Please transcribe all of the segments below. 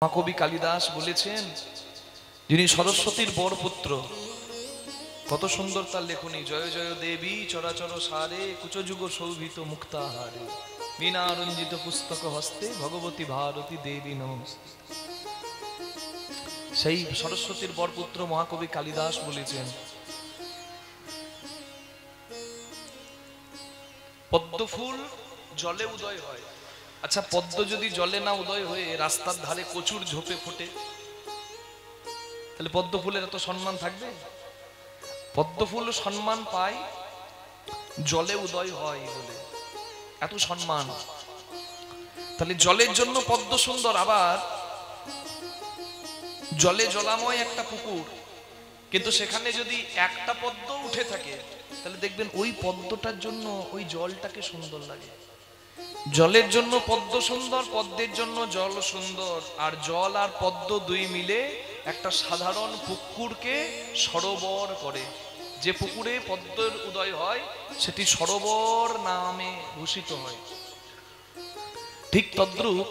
মহাকবি কালিদাস বলেছেন, যিনি সরস্বতীর বর পুত্র, কত সুন্দর তার লেখনী। জয় জয় দেবী চরাচর সারে, কুচযুগ শোভিত মুক্তাহারে, বিনা রঞ্জিত পুস্তক হস্তে, ভগবতী ভারতী দেবী নমস্তে। সেই সরস্বতীর বর পুত্র মহাকবি কালিদাস বলেছেন, পদ্ম ফুল জলে উদয় হয়। আচ্ছা, পদ্ম যদি জলে না উদয় হয়ে রাস্তার ধারে কচুর ঝোপে ফোটে, তাহলে পদ্ম ফুলের এত সম্মান থাকবে? পদ্ম ফুল সম্মান পায় জলে উদয় হয় বলে, এত সম্মান। তাহলে জলের জন্য পদ্ম সুন্দর। আবার জলে জলাময় একটা পুকুর, কিন্তু সেখানে যদি একটা পদ্ম উঠে থাকে, তাহলে দেখবেন ওই পদ্মটার জন্য ওই জলটাকে সুন্দর লাগে। জলের জন্য পদ্ম সুন্দর, পদ্মের জন্য জল সুন্দর। আর জল আর পদ্ম দুই মিলে একটা সাধারণ পুকুরকে সরোবর করে। যে পুকুরে পদ্মের উদয় হয় সেটি সরোবর নামে ভূষিত হয়। ঠিক তদ্রূপ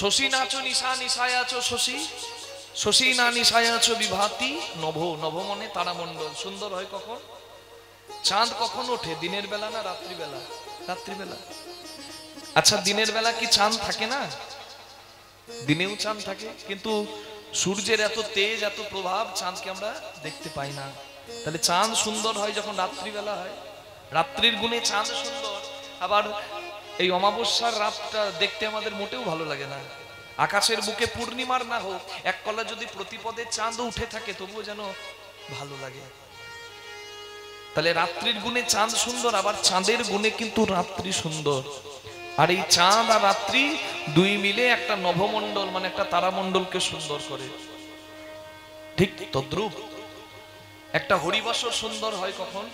শশী নাচো নিশা নিশায়াচ শশী, শশী না নিশায়াচ বিভাতি নভ। নভ মনে তারামণ্ডল। সুন্দর হয় কখন? চাঁদ কখন ওঠে? দিনের বেলা না রাত্রিবেলা? রাত্রিবেলা। আচ্ছা, দিনের বেলা কি চাঁদ থাকে না? দিনেও চাঁদ থাকে, কিন্তু সূর্যের এত তেজ, এত প্রভাব, চাঁদকে আমরা দেখতে পাই না। তাহলে চাঁদ সুন্দর হয় যখন রাত্রিবেলা হয়। রাত্রির গুণে চাঁদ সুন্দর। আবার এই অমাবস্যার রাতটা দেখতে আমাদের মোটেও ভালো লাগে না। আকাশের বুকে পূর্ণিমার না হোক, এক কলা যদি প্রতিপদে চাঁদ উঠে থাকে, তবুও যেন ভালো লাগে। তাহলে রাত্রির গুণে চাঁদ সুন্দর, আবার চাঁদের গুণে কিন্তু রাত্রি সুন্দর। আর এই চাঁদ আর রাত্রি দুই মিলে একটা নভমণ্ডল, মানে একটা তারামণ্ডলকে সুন্দর করে। ঠিক তদ্রূপ একটা হরিবাসর সুন্দর হয় কখন?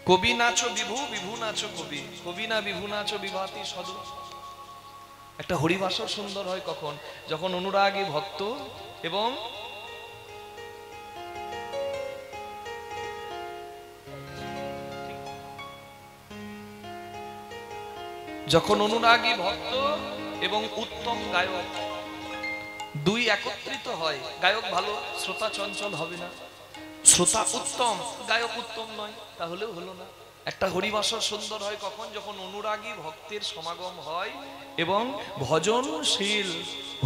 কবি নাচো বিভু, বিভু নাচো কবি, কবি না বিভু নাচো বিভাতি সদু। একটা হরিবাসর সুন্দর হয় কখন? যখন অনুরাগী ভক্ত এবং যখন অনুরাগী ভক্ত এবং উত্তম গায়ক দুই একত্রিত হয়। গায়ক ভালো, শ্রোতা চঞ্চল হবে না। শ্রোতা উত্তম, গায়ক উত্তম নয়, তাহলেও হলো না। একটা হরিবাসর সুন্দর হয় কখন? যখন অনুরাগী ভক্তের সমাগম হয় এবং ভজনশীল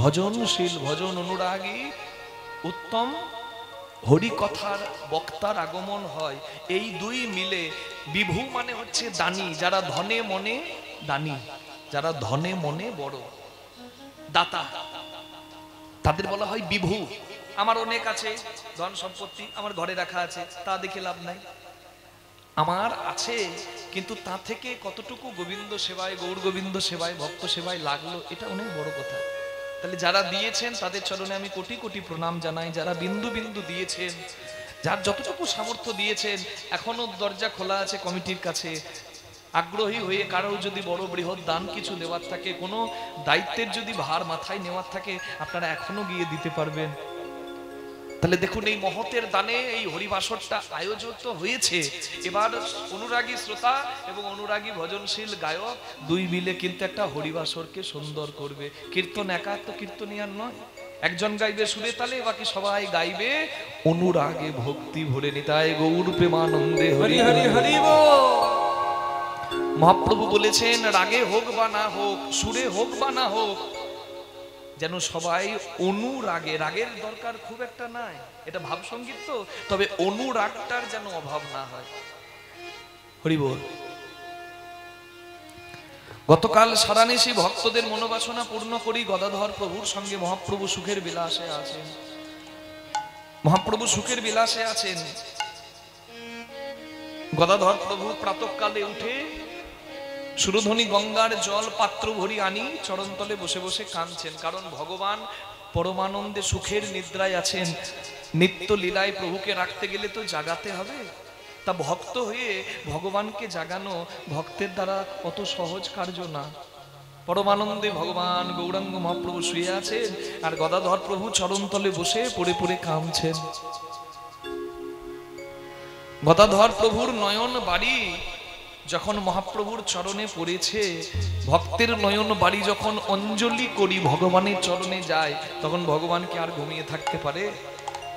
ভজনশীল ভজন অনুরাগী উত্তম হরিকথার বক্তার আগমন হয়। এই দুই মিলে বিভু মানে হচ্ছে দানী, যারা ধনে মনে দানী, যারা ধনে মনে বড় দাতা, তাদের বলা হয় বিভু। আমার অনেক আছে ধন সম্পত্তি, আমার ঘরে রাখা আছে, তা দেখে লাভ নাই। আমার আছে, কিন্তু তা থেকে কতটুকু গোবিন্দ সেবায়, গৌর গোবিন্দ সেবায়, ভক্ত সেবায় লাগলো, এটা অনেক বড় কথা। তাহলে যারা দিয়েছেন তাদের চরণে আমি কোটি কোটি প্রণাম জানাই। যারা বিন্দু বিন্দু দিয়েছেন, যার যতটুকু সামর্থ্য দিয়েছেন, এখনো দরজা খোলা আছে কমিটির কাছে। আগ্রহী হয়ে কারো যদি বড় বৃহৎ দান কিছু দেওয়ার থাকে, কোনো দায়িত্বের যদি ভার মাথায় নেওয়ার থাকে, আপনারা এখনো গিয়ে দিতে পারবেন। তাহলে দেখুন, এই মহতের দানে এই হরিবাসরটা আয়োজিত হয়েছে। এবার অনুরাগী শ্রোতা এবং অনুরাগী ভজনশীল গায়ক দুই মিলে কিন্তু একটা হরিবাসরকে সুন্দর করবে। কীর্তন একা তো কীর্তনিয়ার নয়, একজন গাইবে সুরে তালে, বাকি সবাই গাইবে অনুরাগে ভক্তি ভরে। নিতাই গৌর প্রেমানন্দে হরি হরি হরি বল। মহাপ্রভু বলেছেন, রাগে হোক বা না হোক, সুরে হোক বা না হোক, যেন সবাই অনুরাগে, রাগের দরকার খুব একটা নাই, এটা ভাব সঙ্গীত তো, তবে অনুরাগটার যেন অভাব না হয়। হরি বল। গতকাল সারানিশি ভক্তদের মনোবাসনা পূর্ণ করি গদাধর প্রভুর সঙ্গে মহাপ্রভু সুখের বিলাসে আছেন। মহাপ্রভু সুখের বিলাসে আছেন। গদাধর প্রভু প্রাতঃকালে উঠে সুরধ্বনি গঙ্গার জল পাত্র ভরি আনি চরণতলে বসে বসে কাঁদছেন। কারণ ভগবান পরমানন্দে সুখের নিদ্রায় আছেন। নিত্য লীলায় প্রভুকে রাখতে গেলে তো জাগাতে হবে। তা ভক্ত হয়ে ভগবানকে জাগানো ভক্তের দ্বারা অত সহজ কার্য না। পরমানন্দে ভগবান গৌরাঙ্গ মহাপ্রভু শুয়ে আছেন, আর গদাধর প্রভু চরণতলে বসে পড়ে পড়ে কাঁদছেন। গদাধর প্রভুর নয়ন বাড়ি যখন মহাপ্রভুর চরণে পড়েছে, ভক্তের নয়ন বাড়ি যখন অঞ্জলি করি ভগবানের চরণে যায়, তখন ভগবান কি আর ঘুমিয়ে থাকতে পারে?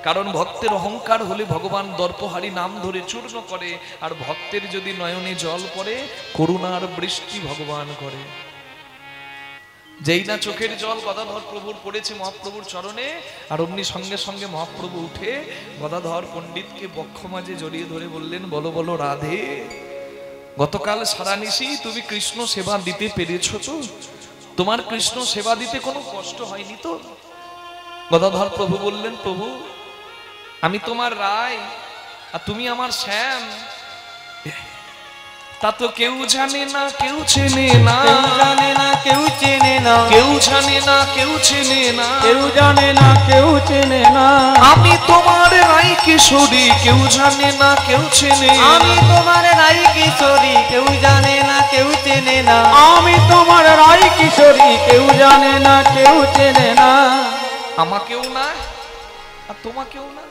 কারণ ভক্তের অহংকার হলে ভগবান দর্পহারি নাম ধরে চূর্ণ করে, আর ভক্তের যদি নয়নে জল পড়ে করুণার বৃষ্টি ভগবান করে। যেই না চোখের জল গদাধর প্রভুর পড়েছে মহাপ্রভুর চরণে, আর অমনি সঙ্গে সঙ্গে মহাপ্রভু উঠে গদাধর পণ্ডিতকে বক্ষ মাঝে জড়িয়ে ধরে বললেন, বলো বলো রাধে, গতকাল সারা নিশি তুমি কৃষ্ণ সেবা দিতে পেরেছো তো? তোমার কৃষ্ণ সেবা দিতে কোনো কষ্ট হয়নি তো? গদাধর প্রভু বললেন, প্রভু আমি তোমার রায় আর তুমি আমার শ্যাম, তা তো কেউ জানে না কেউ চেনে না, কেউ জানে না কেউ চেনে না, কেউ জানে না কেউ চেনে না, কেউ জানে না কেউ চেনে না। আমি তোমার রাই কিশোরী, কেউ জানে না কেউ চেনে, আমি তোমার রাই কিশোরী, কেউ জানে না কেউ চেনে না। আমি তোমার রাই কিশোরী, কেউ জানে না কেউ চেনে না। আমাকেও না আর তোমাকেও না।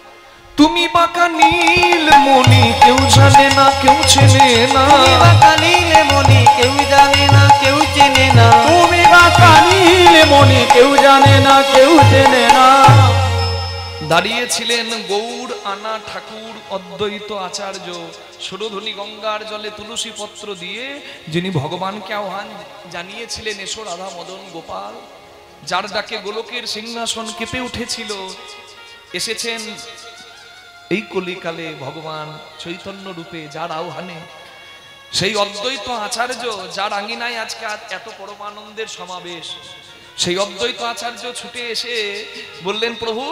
তুমি বাঁকা নীল মণি, কেউ জানে না কেউ চেনে না। তুমি বাঁকা নীল মণি, কেউ জানে না কেউ চেনে না। তুমি বাঁকা নীল মণি, কেউ জানে না কেউ চেনে না। দাঁড়িয়েছিলেন গৌর আনা ঠাকুর অদ্বৈত আচার্য, সুরধনী গঙ্গার জলে তুলসী পত্র দিয়ে, যিনি ভগবানকে আহ্বান জানিয়েছিলেন, এসো রাধা মদন গোপাল, যার ডাকে গোলকের সিংহাসন কেঁপে উঠেছিল। এসেছেন এই কলিকালে ভগবান চৈতন্য রূপে, যার আহ্বানে সেই অদ্বৈত আচার্য, যার আঙ্গিনায় আজকে এত পরমানন্দের সমাবেশ, সেই অদ্বৈত আচার্য ছুটে এসে বললেন, প্রভু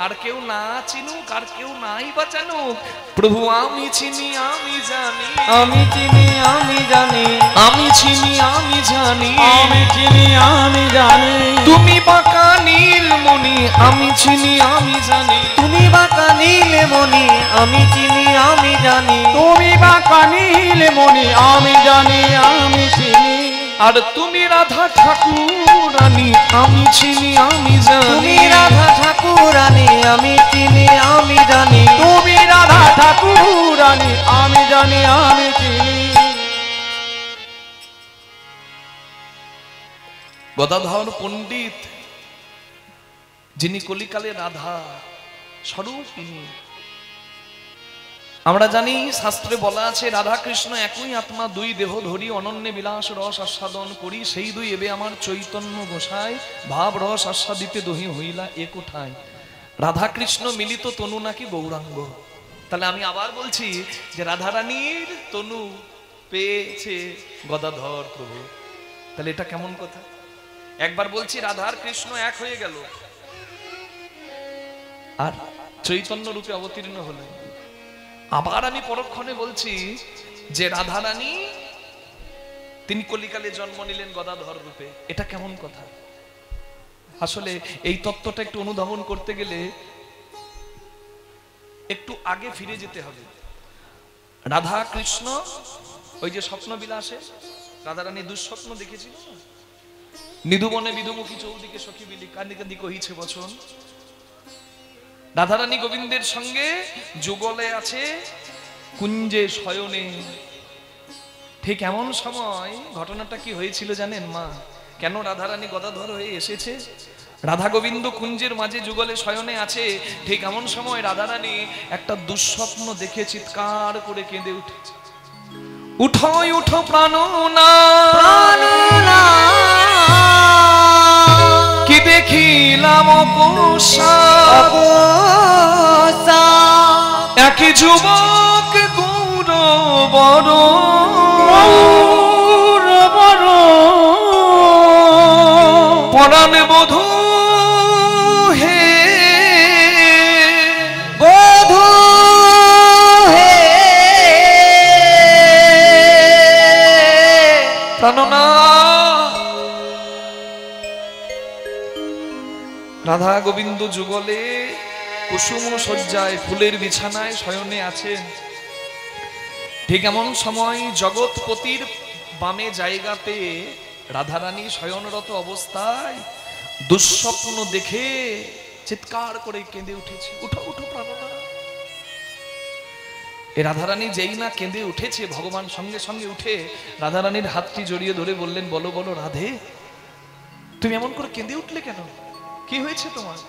আর কেউ না চিনুক আর কেউ নাই বা জানুক, প্রভু আমি চিনি আমি জানি, আমি চিনি আমি জানি, আমি চিনি আমি জানি, আমি চিনি আমি জানি। তুমি বাঁকা নীল মণি, আমি চিনি আমি জানি, তুমি বাঁকা নীল মণি, আমি চিনি আমি জানি। তুমি বাঁকা নীল মণি, আমি জানি আমি চিনি। আর তুমি রাধা ঠাকুরানী, আমি চিনি আমি জানি। তুমি রাধা ঠাকুরানী, আমি চিনি আমি জানি। তুমি রাধা ঠাকুরানী, আমি জানি আমি চিনি। গদাধর পণ্ডিত, যিনি কলিকালে রাধা স্বরূপিনী। আমরা জানি শাস্ত্রে বলা আছে, রাধা কৃষ্ণ একই আত্মা, দুই দেহ ধরি অনন্যে বিলাস রস আস্বাদন করি, সেই দুই এবে আমার চৈতন্য গোসাই, ভাব রস আস্বাদিতে দহি হইলা এ কোঠায়। রাধা কৃষ্ণ মিলিত তনু নাকি গৌরাঙ্গ। তাহলে আমি আবার বলছি যে রাধারানীর তনু পেয়েছে গদাধর প্রভু। তাহলে এটা কেমন কথা? একবার বলছি রাধার কৃষ্ণ এক হয়ে গেল আর চৈতন্য রূপে অবতীর্ণ হলেন। আবার আমি পরক্ষণে বলছি যে রাধারানী তিনি কলিকালে জন্ম নিলেন গদাধর রূপে। এটা কেমন কথা? আসলে এই তত্ত্বটা একটু অনুধাবন করতে গেলে একটু আগে ফিরে যেতে হবে। রাধা কৃষ্ণ ওই যে স্বপ্ন বিলাসে রাধারানী দুঃস্বপ্ন দেখেছিল, নিধুবনে বিধুমুখী চৌদিকে সখী বিলি কান্দি কান্দি কহিছে বচন। রাধারানী গোবিন্দের সঙ্গে যুগলে আছে কুঞ্জে শয়নে। ঠিক এমন সময় ঘটনাটা কি হয়েছিল জানেন মা? কেন রাধারানী গদাধর হয়ে এসেছে? রাধা গোবিন্দ কুঞ্জের মাঝে যুগলে শয়নে আছে, ঠিক এমন সময় রাধারানী একটা দুঃস্বপ্ন দেখে চিৎকার করে কেঁদে উঠেছে, উঠো উঠো প্রাণনা কি দেখিলাম একই যুবক গৌর বড় পরাণ বধূ হে বধূ হে প্রাণনা। রাধা গোবিন্দ যুগলে কুসুম সজ্জায় ফুলের বিছানায় শয়নে আছেন। ঠিক এমন সময় জগৎপতির বামে জায়গাতে রাধারানী শয়নরত অবস্থায় দুঃস্বপ্ন দেখে চিৎকার করে কেঁদে উঠেছে, উঠো উঠো প্রাণনা। এই রাধারানী যেই না কেঁদে উঠেছে, ভগবান সঙ্গে সঙ্গে উঠে রাধারানীর হাতটি জড়িয়ে ধরে বললেন, বলো বলো রাধে, তুমি এমন করে কেঁদে উঠলে কেন? কি হয়েছে তোমার?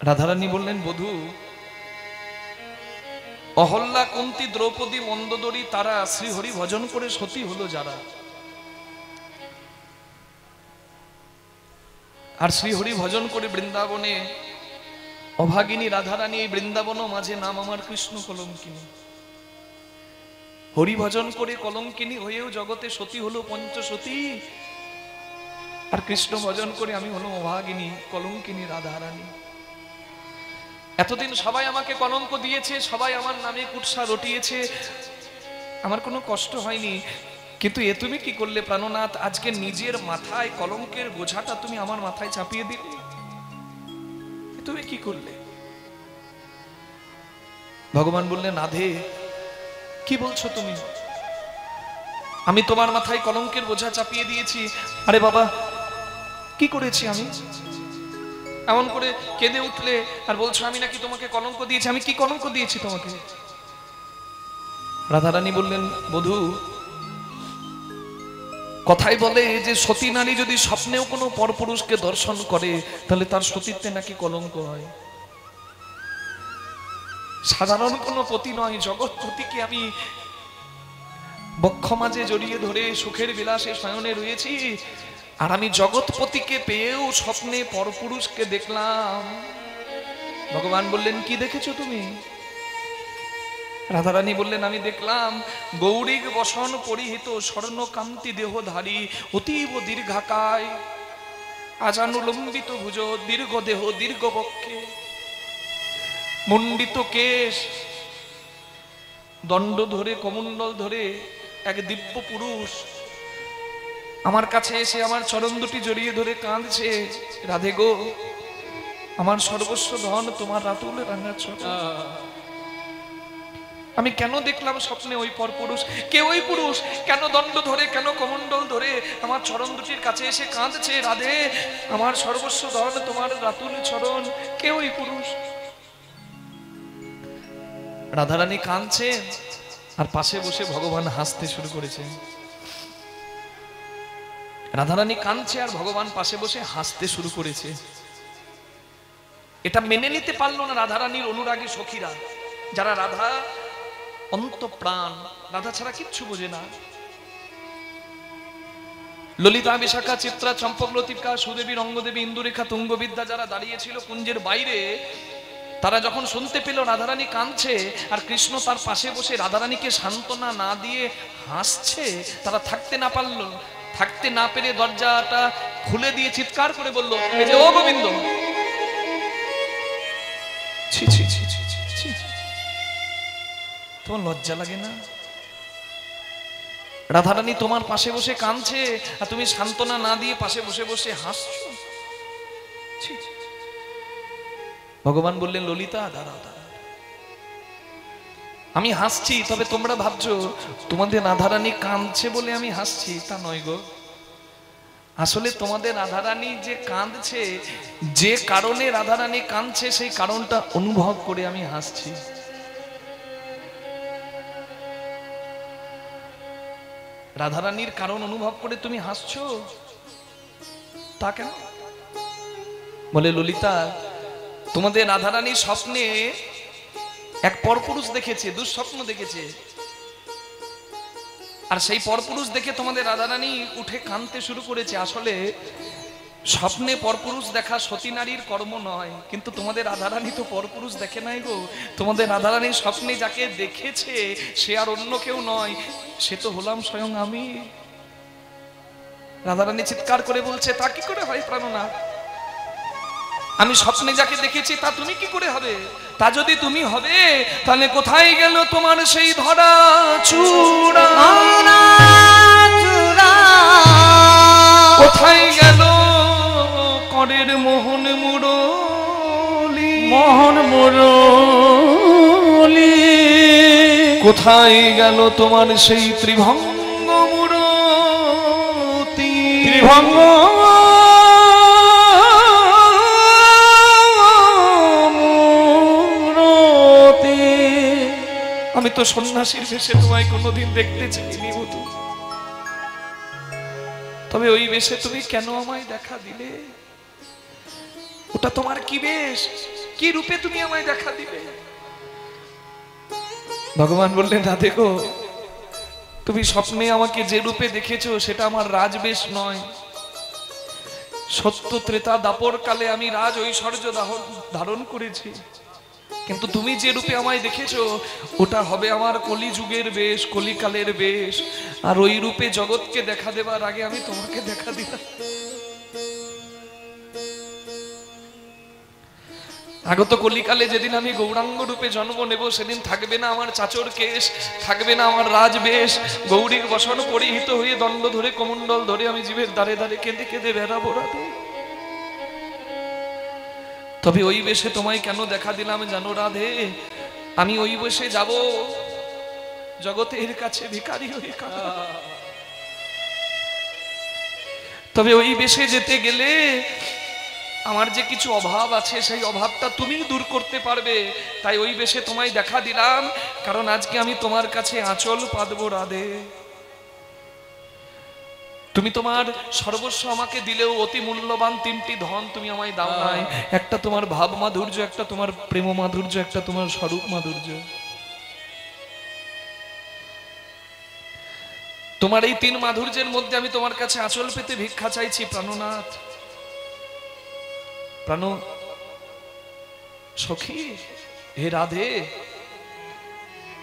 রাধারানী বললেন, বধূ, অহল্যা, কুন্তী, দ্রৌপদী, মন্দোদরী তারা শ্রীহরি ভজন করে সতী হলো যারা, আর শ্রীহরি ভজন করে বৃন্দাবনে অভাগিনী রাধারানী এই বৃন্দাবন মাঝে নাম আমার কৃষ্ণ কলঙ্কিনী। হরি ভজন করে কলঙ্কিনী হয়েও জগতে সতী হলো পঞ্চসতী, আর কৃষ্ণ ভজন করে আমি হলো অভাগিনী কলঙ্কিনী রাধারানী। এতদিন সবাই আমাকে কলঙ্ক দিয়েছে, সবাই আমার নামে কুৎসা রটিয়েছে, আমার কোনো কষ্ট হয়নি, কিন্তু এ তুমি কি করলে প্রাণনাথ? আজকে নিজের মাথায় কলঙ্কের বোঝাটা তুমি আমার মাথায় চাপিয়ে দিলে, তুমি কি করলে? ভগবান বললেন, রাধে কি বলছো তুমি? আমি তোমার মাথায় কলঙ্কের বোঝা চাপিয়ে দিয়েছি? আরে বাবা, কি করেছি আমি? এমন করে কেঁদে উঠলে আর বলছো আমি নাকি তোমাকে কলঙ্ক দিয়েছি। আমি কি কলঙ্ক দিয়েছি তোমাকে? রাধারানী বললেন, বধূ, কথাই বলে যে সতী নারী যদি স্বপ্নেও কোনো পরপুরুষকে দর্শন করে তাহলে তার সতীত্বে নাকি কলঙ্ক হয়। সাধারণ কোনো পতি নয়, জগৎপতিকে আমি বক্ষ মাঝে জড়িয়ে ধরে সুখের বিলাসে শয়নে রয়েছি, আর আমি জগৎপতিকে পেয়েও স্বপ্নে পরপুরুষকে দেখলাম। ভগবান বললেন, কি দেখেছো তুমি? রাধারানী বললেন, আমি দেখলাম গৌরিক বসন পরিহিত স্বর্ণকান্তি দেহধারী, অতীব দীর্ঘাকায়, আজানুলম্বিত ভুজ, দীর্ঘ দেহ, দীর্ঘ বক্ষে, মণ্ডিত কেশ, দণ্ড ধরে কমণ্ডল ধরে এক দিব্য পুরুষ আমার কাছে এসে আমার চরণ দুটি জড়িয়ে ধরে কাঁদছে, রাধে গো, আমার সর্বস্ব ধন তোমার রাতুল রাঙা চরণ। আমি কেন দেখলাম স্বপ্নে ওই পরপুরুষ? কে ওই পুরুষ? কেন দণ্ড ধরে, কেন কমণ্ডল ধরে আমার চরণ দুটির কাছে এসে কাঁদছে, রাধে আমার সর্বস্ব ধন তোমার রাতুল চরণ? কে ওই পুরুষ? রাধারানী কাঁদছে, আর পাশে বসে ভগবান হাসতে শুরু করেছে। রাধারানী কাঁদছে আর ভগবান পাশে বসে হাসতে শুরু করেছে। এটা মেনে নিতে পারলো না রাধারানীর অনুরাগী সখীরা, যারা রাধা অন্ত প্রাণ, রাধা ছাড়া কিচ্ছু বোঝে না। ললিতা, বিশাখা, চিত্রা, চম্পক, লতিকা, সুদেবী, রঙ্গদেবী, ইন্দুরেখা, তুঙ্গবিদ্যা যারা দাঁড়িয়েছিল কুঞ্জের বাইরে, তারা যখন শুনতে পেল রাধারানী কাঁদছে আর কৃষ্ণ তার পাশে বসে রাধারানীকে সান্ত্বনা না দিয়ে হাসছে, তারা থাকতে না পেরে দরজাটা খুলে দিয়ে চিৎকার করে বলল, এই যে ও গোবিন্দ, ছি ছি ছি ছি ছি, তোমার লজ্জা লাগে না? রাধারানী তোমার পাশে বসে কাঁদছে আর তুমি সান্ত্বনা না দিয়ে পাশে বসে বসে হাসছো। ভগবান বললেন, ললিতা দাঁড়াও দাঁড়াও, আমি হাসছি, তবে তোমরা ভাবছো তোমাদের রাধারানী কাঁদছে বলে আমি হাসছি, তা নয় গো। আসলে তোমাদের রাধারানী যে কাঁদছে, যে কারণে রাধারানী কাঁদছে সেই কারণটা অনুভব করে আমি হাসছি। রাধারানীর কারণ অনুভব করে তুমি হাসছো, তা কেন? বলে, ললিতা, তোমাদের রাধারানী স্বপ্নে এক পরপুরুষ দেখেছে, দুঃস্বপ্ন দেখেছে, আর সেই পরপুরুষ দেখে তোমাদের রাধারানী উঠে কাঁদতে শুরু করেছে। আসলে স্বপ্নে পরপুরুষ দেখা সতী নারীর কর্ম নয়, কিন্তু তোমাদের রাধারানী তো পরপুরুষ দেখে নাই গো। তোমাদের রাধারানী স্বপ্নে যাকে দেখেছে সে আর অন্য কেউ নয়, সে তো হলাম স্বয়ং আমি। রাধারানী চিৎকার করে বলছে, তা কি করে হয় প্রাণনাথ? আমি স্বপ্নে যাকে দেখেছি তা তুমি কি করে হবে? তা যদি তুমি হবে তাহলে কোথায় গেল তোমার সেই ধরা চূড়া? কোথায় গেল করের মোহন মুরলী? মোহন মুরলী কোথায় গেল তোমার সেই ত্রিভঙ্গ মূরতি? ত্রিভঙ্গ তো সন্ন্যাসীর বেশে তোমায় কোনোদিন দেখতে চাইনি বধূ, তবে ওই বেশে তুমি কেন আমায় দেখা দিলে? ওটা তোমার কি বেশ, কি রূপে তুমি আমায় দেখা দিলে? ভগবান বললেন, রাধে গো, তুমি স্বপ্নে আমাকে যে রূপে দেখেছো সেটা আমার রাজবেশ নয়। সত্য ত্রেতা দাপর কালে আমি রাজ ঐশ্বর্য ধারণ করেছি, কিন্তু তুমি যে রূপে আমায় দেখেছো ওটা হবে আমার কলিযুগের বেশ, কলিকালের বেশ। আর ওই রূপে জগৎকে দেখা দেবার আগে আমি তোমাকে দেখা দিলাম। আগত কলিকালে যেদিন আমি গৌরাঙ্গ রূপে জন্ম নেব, সেদিন থাকবে না আমার চাচর কেশ, থাকবে না আমার রাজবেশ। গৌরীর বসন পরিহিত হয়ে দণ্ড ধরে কমণ্ডল ধরে আমি জীবের দ্বারে দ্বারে কেঁদে কেঁদে বেড়াবো রাধে। তবে ওই বেশে তোমায় কেন দেখা দিলাম জানো রাধে? আমি ওই বেশে যাব জগতের কাছে ভিখারি হয়ে কাঁদবো। তবে ওই বেশে যেতে গেলে আমার যে কিছু অভাব আছে সেই অভাবটা তুমি দূর করতে পারবে, তাই ওই বেশে তোমায় দেখা দিলাম। কারণ আজকে আমি তোমার কাছে আঁচল পাতবো রাধে। তুমি তোমার সর্বস্ব আমাকে দিলেও অতি মূল্যবান তিনটি ধন তুমি আমায় দাও নাই। একটা তোমার ভাব মাধুর্য, একটা তোমার প্রেম মাধুর্য, একটা তোমার স্বরূপ মাধুর্য। তোমার এই তিন মাধুর্যের মধ্যে আমি তোমার কাছে আঁচল পেতে ভিক্ষা চাইছি প্রাণনাথ। প্রাণ সখী হে রাধে,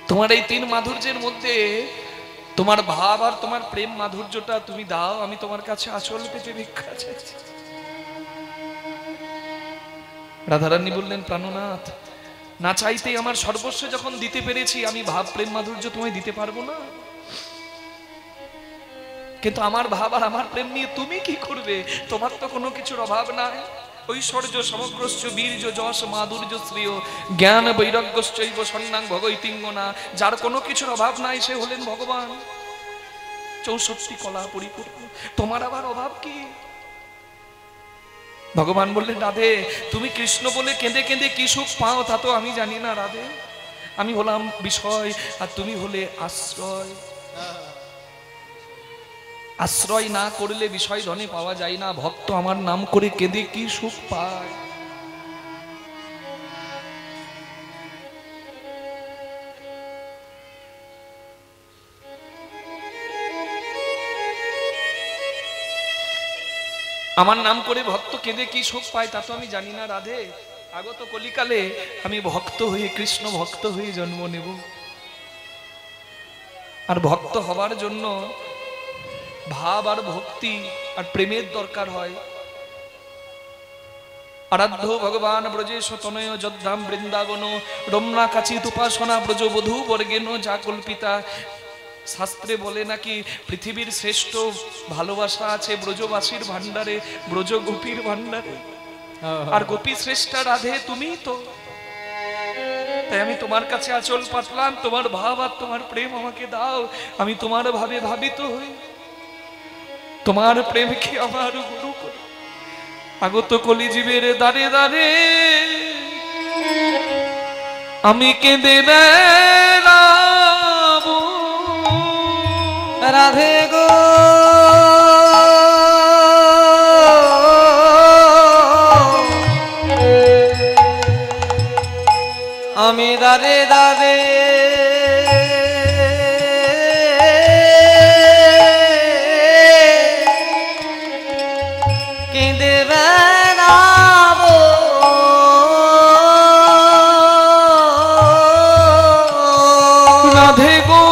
তোমার এই তিন মাধুর্যের মধ্যে তোমার ভাব আর তোমার প্রেম মাধুর্যটা তুমি দাও, আমি তোমার কাছে আঁচল পেতে ভিক্ষা চাইছি। রাধারানী বললেন, প্রাণনাথ, না চাইতেই আমার সর্বস্ব যখন দিতে পেরেছি, আমি ভাব প্রেম মাধুর্য তোমায় দিতে পারবো না? কিন্তু আমার ভাব আর আমার প্রেম নিয়ে তুমি কি করবে? তোমার তো কোনো কিছুর অভাব নাই। ঐশ্বর্য সমগ্রস্য বীর্য যশ মাধুর্য শ্রেয় জ্ঞান বৈরাগ্যশ্চৈব সন্ন্যাং ভগৈতিঙ্গনা। যার কোনো কিছুর অভাব নাই সে হলেন ভগবান, 64 কলা পরিপূর্ণ। তোমার আবার অভাব কি? ভগবান বললেন, রাধে, তুমি কৃষ্ণ বলে কেঁদে কেঁদে কি সুখ পাও তা তো আমি জানি না রাধে। আমি হলাম বিষয় আর তুমি হলে আশ্রয়। আশ্রয় না করলে বিষয় ধনে পাওয়া যায় না। ভক্ত আমার নাম করে কেঁদে কি সুখ পায়। আমার নাম করে ভক্ত কেঁদে কি সুখ পায় তা তো আমি জানি না রাধে। আগত কলিকালে আমি ভক্ত হয়ে, কৃষ্ণ ভক্ত হয়ে জন্ম নেব। আর ভক্ত হবার জন্য ভাব আর ভক্তি আর প্রেমের দরকার হয়। আরাধ্য ভগবান ব্রজেশ তনয় যদ্ধাম বৃন্দাবন রমনা কাচিত উপাসনা ব্রজ বধূ বর্গেন যা কল্পিতা। শাস্ত্রে বলে নাকি পৃথিবীর শ্রেষ্ঠ ভালোবাসা আছে ব্রজবাসীর ভান্ডারে, ব্রজ গোপীর ভান্ডারে। আর গোপী শ্রেষ্ঠা রাধে তুমি তো। তাই আমি তোমার কাছে আঁচল পাতলাম, তোমার ভাব আর তোমার প্রেম আমাকে দাও। আমি তোমার ভাবে ভাবিত হই, তোমার প্রেমকে আমার গুরু করে আগত কলিজীবের দ্বারে দ্বারে আমি কেঁদে বেড়াবো রাধে গো। আমি দারে দারে কেঁদে বেড়াবো রাধে গো।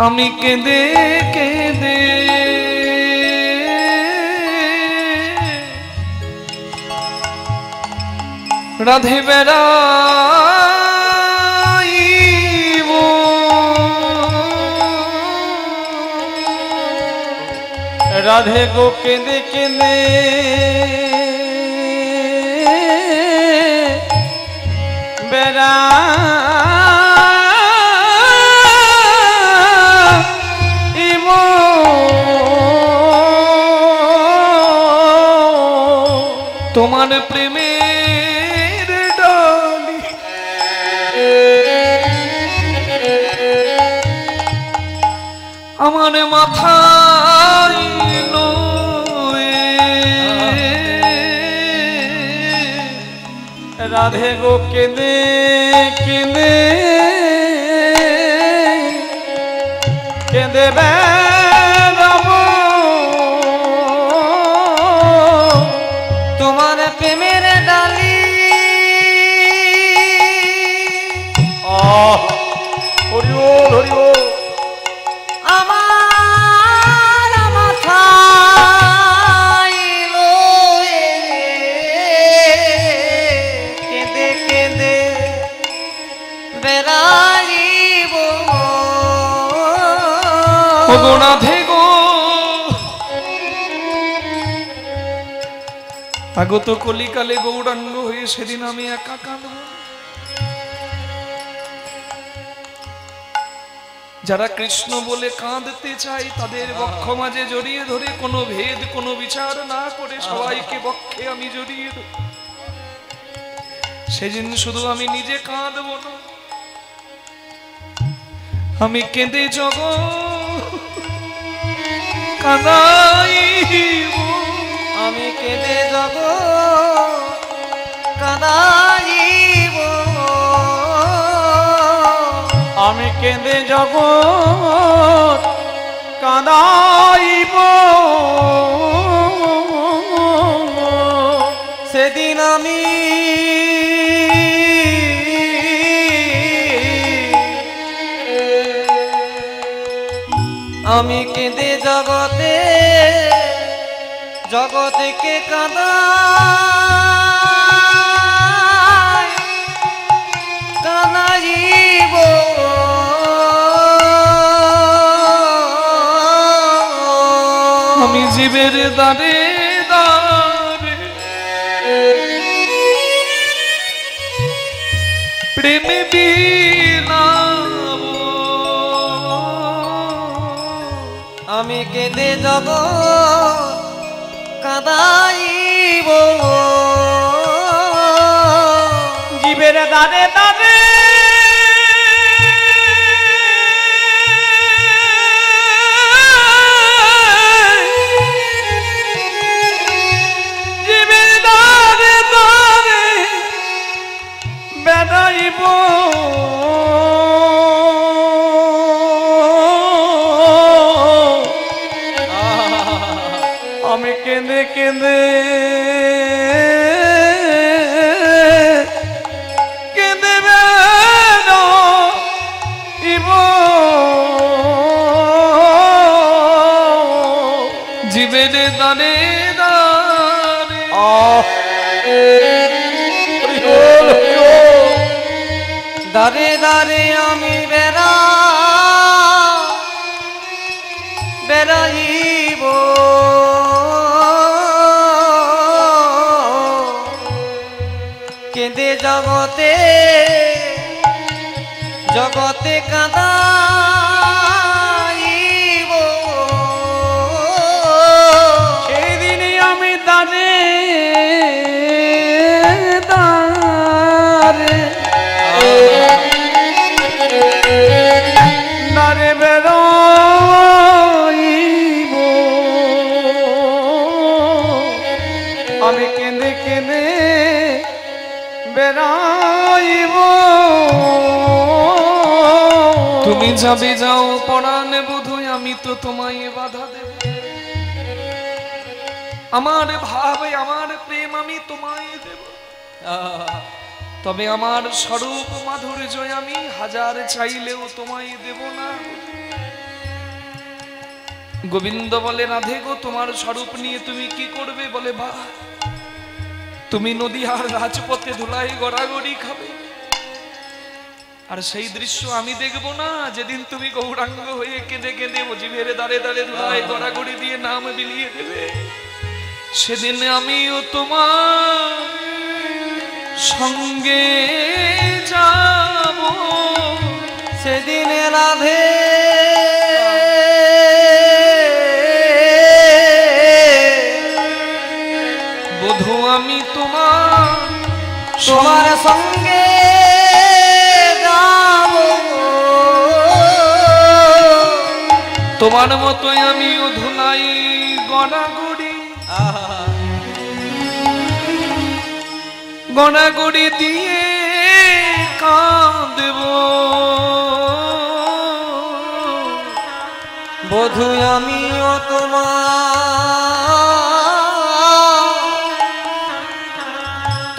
আমি কেঁদে কেঁদে রাধে বেড়াইব। রাধে গো কেঁদে কেঁদে বেড়াইব। তোমার প্রেমের ডালি তোমার মাথায় লয়ে রাধে গো কেঁদে কেঁদে কেঁদে বেড়াব তোমার প্রেমের ডালি হরি বল হরি বল আমার মাথায় লয়ে কেঁদে কেঁদে বেড়াইব ওগো রাধে গো আগত কলিকালে গৌরাঙ্গ হয়ে সেদিন আমি একা কাঁদব। যারা কৃষ্ণ বলে কাঁদতে চায় তাদের বক্ষ মাঝে জড়িয়ে ধরে কোনো ভেদ কোনো বিচার না করে সবাইকে বক্ষে আমি জড়িয়ে ধরি। সেদিন শুধু আমি নিজে কাঁদব না, আমি কেঁদে জগৎ কাঁদাইব। আমি কেঁদে যাব কাঁদাইব আমি কেঁদে জগৎ কাঁদাইব সেদিন আমি আমি কেঁদে জগতে জগতেকে কাঁদাইব আমি জীবের দ্বারে দ্বারে প্রেমে বিলাব। আমি কেঁদে যাব কাঁদাইব জীবের দাঁড়ে দাঁড়ে জীবের দাঁড়ে দাঁড়ে বেড়াইব আমি কেঁদে কেঁদে কেঁদে বেড়াইব জীবের দ্বারে দ্বারে দাঁড়ে দাঁড়ে আমি বেড়াইব কেঁদে জগতে জগতে কাঁদাইব সেদিনই আমি দাঁড়ে দাঁড়ে দাঁড়ে বেড়াইব আমি কেঁদে কেঁদে বেড়াইব তুমি যাবে যাও পরাণ বোধই আমি তো তোমায় বাধা দেব। আমার ভাব আমার প্রেম আমি তোমায় দেব, তবে আমার স্বরূপ মাধুর্য আমি হাজার চাইলেও তোমায় দেব না। গোবিন্দ বলে রাধে গো তোমার স্বরূপ নিয়ে তুমি কি করবে? বলে বা তুমি নদীহার রাজপথে ধুলাই গড়াগড়ি খাবে, আর সেই দৃশ্য আমি দেখব না যেদিন তুমি গৌরাঙ্গ হয়ে কেঁদে কেঁদে জীবের দ্বারে দ্বারে ধুলাই গড়াগড়ি দিয়ে নাম বিলিয়ে দেবে। সেদিন আমিও তোমার সঙ্গে যাব, সেদিন রাধে বধূ আমি তোমার তোমার সঙ্গে যাব। তো তোমার মতোই আমিও ধুলাই গড়াগড়ি গড়াগড়ি দিয়ে কাঁদব বধূ আমিও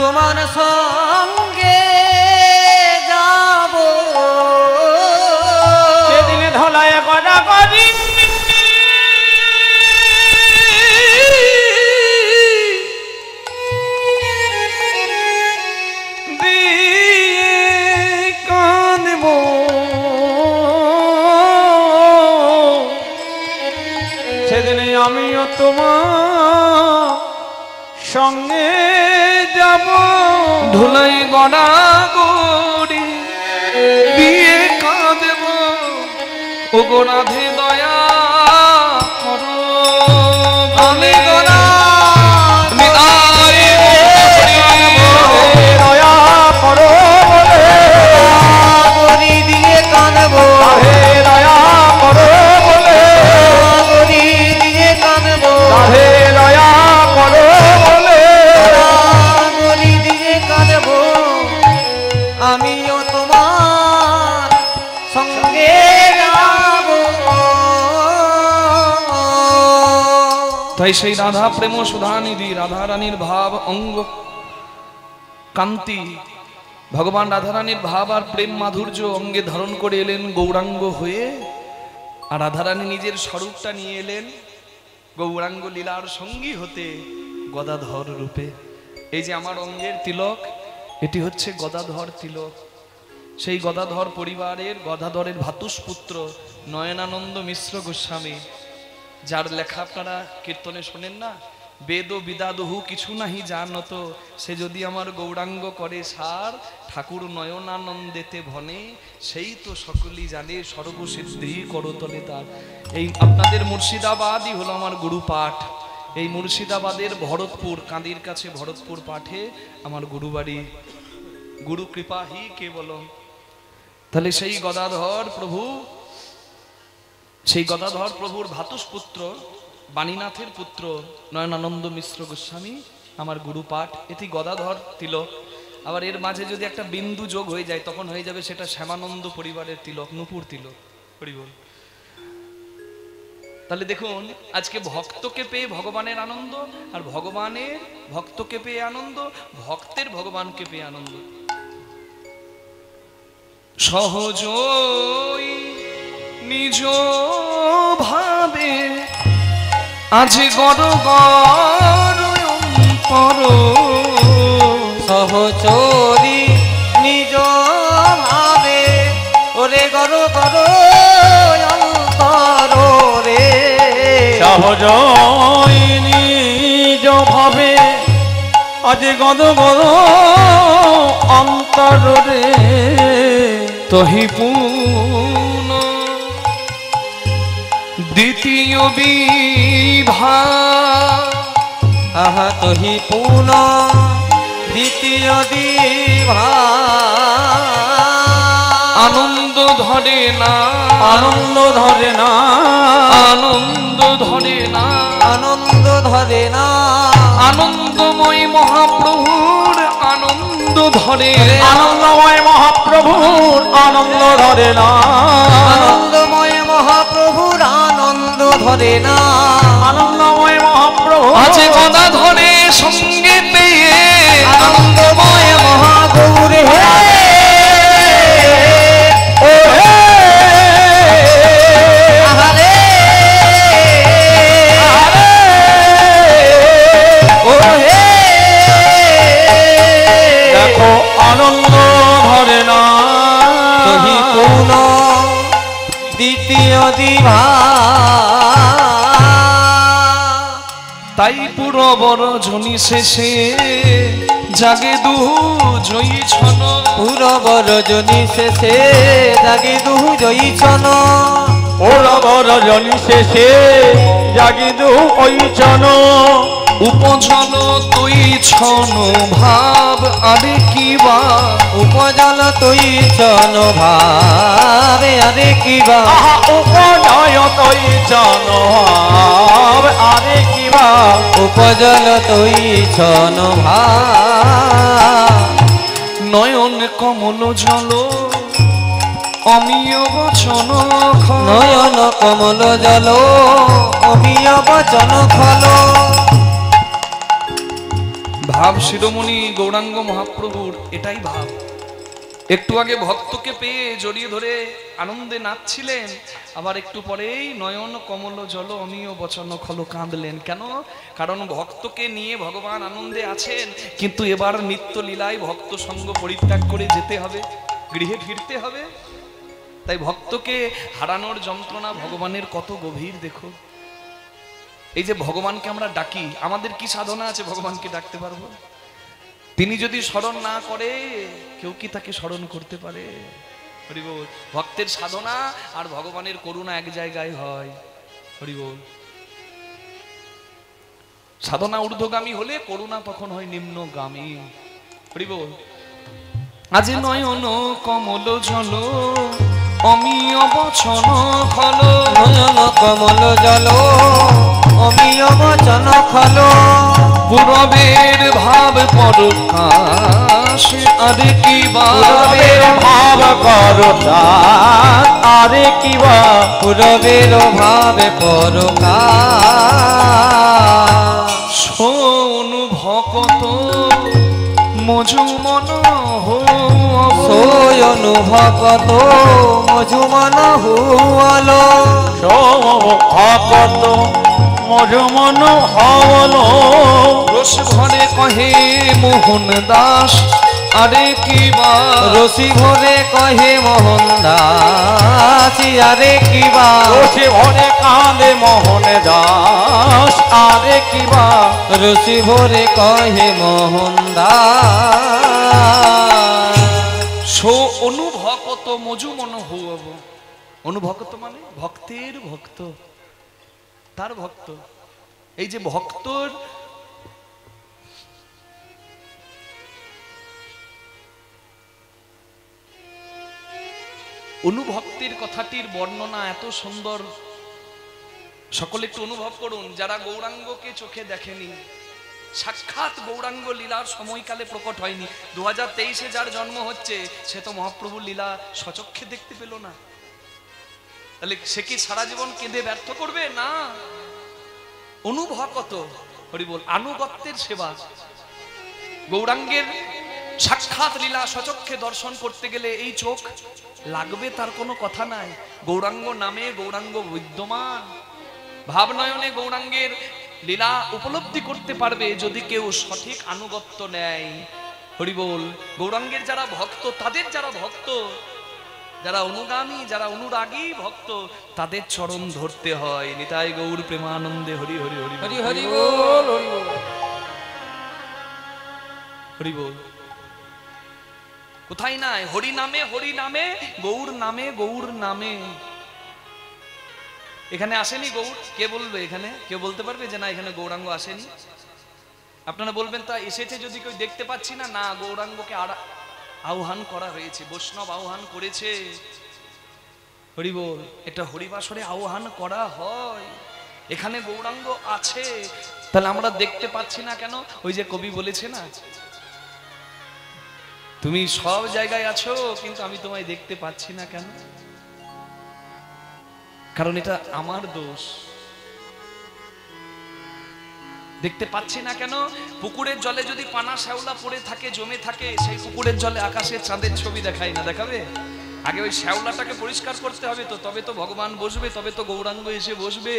তোমার সঙ্গে যাব সেদিন ধলায় গড়া গড়ি আমিও তোমার সঙ্গে যাব ধুলাই গড়া গড়ি দিয়ে কাঁদব ও গোরাধে দয়া করো আমি গোরা দয়া করো গড়ি দিয়ে কাঁদব দয়া করো বলে গড়ি দিয়ে কাঁদব রাধে দয়া করো বলে গড়ি দিয়ে কাঁদব আমিও তোমার সঙ্গে যাব তাই সেই রাধা প্রেম সুধানিধি রাধা রানীর ভাব অঙ্গ কান্তি ভগবান রাধা রানীর ভাব আর প্রেম মাধুর্য অঙ্গে ধারণ করে এলেন গৌরাঙ্গ হয়ে আর রাধা রানী নিজের স্বরূপটা নিয়ে এলেন গৌরাঙ্গ লীলার সঙ্গী হতে গদাধর রূপে। এই যে আমার অঙ্গের তিলক, এটি হচ্ছে গদাধর তিলক। সেই গদাধর পরিবারের গদাধরের ভাতুষপুত্র নয়নানন্দ মিশ্র গোস্বামী, যার লেখা আপনারা কীর্তনে শোনেন না, বেদ বিদাদহু কিছু নাহি জানত, সে যদি আমার গৌরাঙ্গ করে সার ঠাকুর নয়নানন্দেতে ভনে, সেই তো সকলেই জানে সর্বসিদ্ধি করতলে তার। এই আপনাদের মুর্শিদাবাদই হলো আমার গুরু পাঠ। এই মুর্শিদাবাদের ভরতপুর, কাঁদির কাছে ভরতপুর পাঠে আমার গুরুবাড়ি, গুরু কৃপা হি কেবলম। তাহলে সেই গদাধর প্রভু, সেই গদাধর প্রভুর ভাতুষপুত্র বাণীনাথের পুত্র নয়নানন্দ মিশ্র গোস্বামী আমার গুরু পাঠ। এটি গদাধর তিলক। আবার এর মাঝে যদি একটা বিন্দু যোগ হয়ে যায় তখন হয়ে যাবে সেটা শ্যামানন্দ পরিবারের তিলক, নূপুর তিলক। হরিবল। তাহলে দেখুন, আজকে ভক্তকে পেয়ে ভগবানের আনন্দ, আর ভগবানের ভক্তকে পেয়ে আনন্দ, ভক্তের ভগবানকে পেয়ে আনন্দ। সহজই নিজ ভাবে আজ গড় গড় অন্তর, সহচরি নিজ ভাবে ওরে গর গর অন্তর রে, সহজ নিজ ভাবে আজ গদ গদ অন্তর রে, তহি পুন দ্বিতীয় বিভা, আহা তহি পুন দ্বিতীয় দিভা, আনন্দ ধরে না, আনন্দ ধরে না, আনন্দ ধরে না, আনন্দ ধরে না, আনন্দময় মহাপ্রভুর আনন্দ ধরে, আনন্দময় মহাপ্রভুর আনন্দ ধরে না, আনন্দময় মহাপ্রভুর আনন্দ ধরে না, আনন্দময় মহাপ্রভু আছে গদা ধরে সঙ্গে পেয়ে আনন্দময় মহাগৌর হে, ও হে, আহারে ও হে, দেখো আনন্দ ধরে না, তহি পুন দ্বিতীয় দিভা, তাই পুরো বড় জনি শেষে জাগে দুহু জয়ী ছন, পুরব রজনী শেষে জাগি দুহু জয়ীছন, ওরা বড় জনি শেষে জাগিদু ওই জন, উপজল তুই ছন ভাব আরে কি বা উপজল তুই চন ভাবে আরে কিবা উপজয় তুই জন ভাব আরে কিবা উপজল তুই চন ভাব নয়ন কমল জল অমিয় বচন নয়ন কমল জল অমিয় বচন খল ভাব শিরোমণি গৌরাঙ্গ মহাপ্রভুর এটাই ভাব। একটু আগে ভক্তকে পেয়ে জড়িয়ে ধরে আনন্দে নাচছিলেন, আবার একটু পরেই নয়ন কমল জল অমিয় বচন খল কাঁদলেন। কেন? কারণ ভক্তকে নিয়ে ভগবান আনন্দে আছেন, কিন্তু এবার নিত্য লীলায় ভক্ত সঙ্গ পরিত্যাগ করে যেতে হবে, গৃহে ফিরতে হবে। তাই ভক্তকে হারানোর যন্ত্রণা ভগবানের কত গভীর দেখো। এই যে ভগবানকে আমরা ডাকি, আমাদের কি সাধনা আছে ভগবানকে ডাকতে পারবো? তিনি যদি স্মরণ না করে কেউ কি তাকে স্মরণ করতে পারে? হরি বল। ভক্তের সাধনা আর ভগবানের করুণা এক জায়গায় হয়। হরি বল। সাধনা ঊর্ধ্বগামী হলে করুণা তখন হয় নিম্নগামী। হরি বল। আজ নয়ন কমল জল অমিয় বচন খল নয়ন কমল জল অমিয় বচন খল পূরবের ভাব পরকাশ আরে কি বা পূরবের ভাব করতাস আরে কিবা পূরবের ভাবে পরকাশ সোনু ভকত মজু মন হো সোয়নু ভকত মজুমন হুয়াল ভকত মজুমন হল রস ভরে কহে মোহন দাস আরে কি বা রসি ভরে কহে মোহন দাস আরে কিবা রসি ভরে কাঁদে মোহন দাস আরে কিবা রসি ভরে কহে মোহন দাস সো অনুভকত মজু মন হব। অনুভকত মানে ভক্তের ভক্ত, তার ভক্ত। এই যে ভক্তর অনুভক্তির কথাটির বর্ণনা এত সুন্দর, সকলে একটু অনুভব করুন। যারা গৌরাঙ্গকে চোখে দেখেনি, সাক্ষাৎ গৌরাঙ্গ লীলার সময়কালে প্রকট হয়নি, 2023-এ যার জন্ম হচ্ছে সে তো মহাপ্রভুর লীলা সচক্ষে দেখতে পেল না, তাহলে সে কি সারা জীবন কেঁদে ব্যর্থ করবে? না। অনুভকত হরি বল, আনুগত্যের সেবা। গৌরাঙ্গের সাক্ষাৎ লীলা সচক্ষে দর্শন করতে গেলে এই চোখ লাগবে তার কোনো কথা নাই। গৌরাঙ্গ নামে গৌরাঙ্গ বিদ্যমান, ভাবনয়নে গৌরাঙ্গের লীলা উপলব্ধি করতে পারবে যদি কেউ সঠিক আনুগত্য নেয়। হরি বল। গৌরাঙ্গের যারা ভক্ত, তাদের যারা ভক্ত, যারা অনুগামী, যারা অনুরাগী ভক্ত, তাদের চরণ ধরতে হয়। নিতাই গৌর প্রেমানন্দে হরি হরি হরি হরি হরি বল হরি বল হরি বল। কোথায় নাই? হরি নামে হরি নামে, গৌর নামে গৌর নামে। এখানে আসেনি গৌর? কে বলবে? এখানে কেউ বলতে পারবে যে না এখানে গৌরাঙ্গ আসেনি? আপনারা বলবেন তা এসেছে যদি কেউ দেখতে পাচ্ছি না। না, গৌরাঙ্গকে আহ্বান করা হয়েছে, বৈষ্ণব আহ্বান করেছে। হরি বল। এটা হরিবাসরে আহ্বান করা হয়, এখানে গৌরাঙ্গ আছে, তাহলে আমরা দেখতে পাচ্ছি না কেন? ওই যে কবি বলেছে না, তুমি সব জায়গায় আছো কিন্তু আমি তোমায় দেখতে পাচ্ছি না কেন? কারণ এটা আমার দোষ। দেখতে পাচ্ছি না কেন? পুকুরের জলে যদি পানা শ্যাওলা পড়ে থাকে, জমে থাকে, সেই পুকুরের জলে আকাশে চাঁদের ছবি দেখায় না, দেখাবে? আগে ওই শ্যাওলাটাকে পরিষ্কার করতে হবে, তো তবে তো ভগবান বসবে, তবে তো গৌরাঙ্গ এসে বসবে।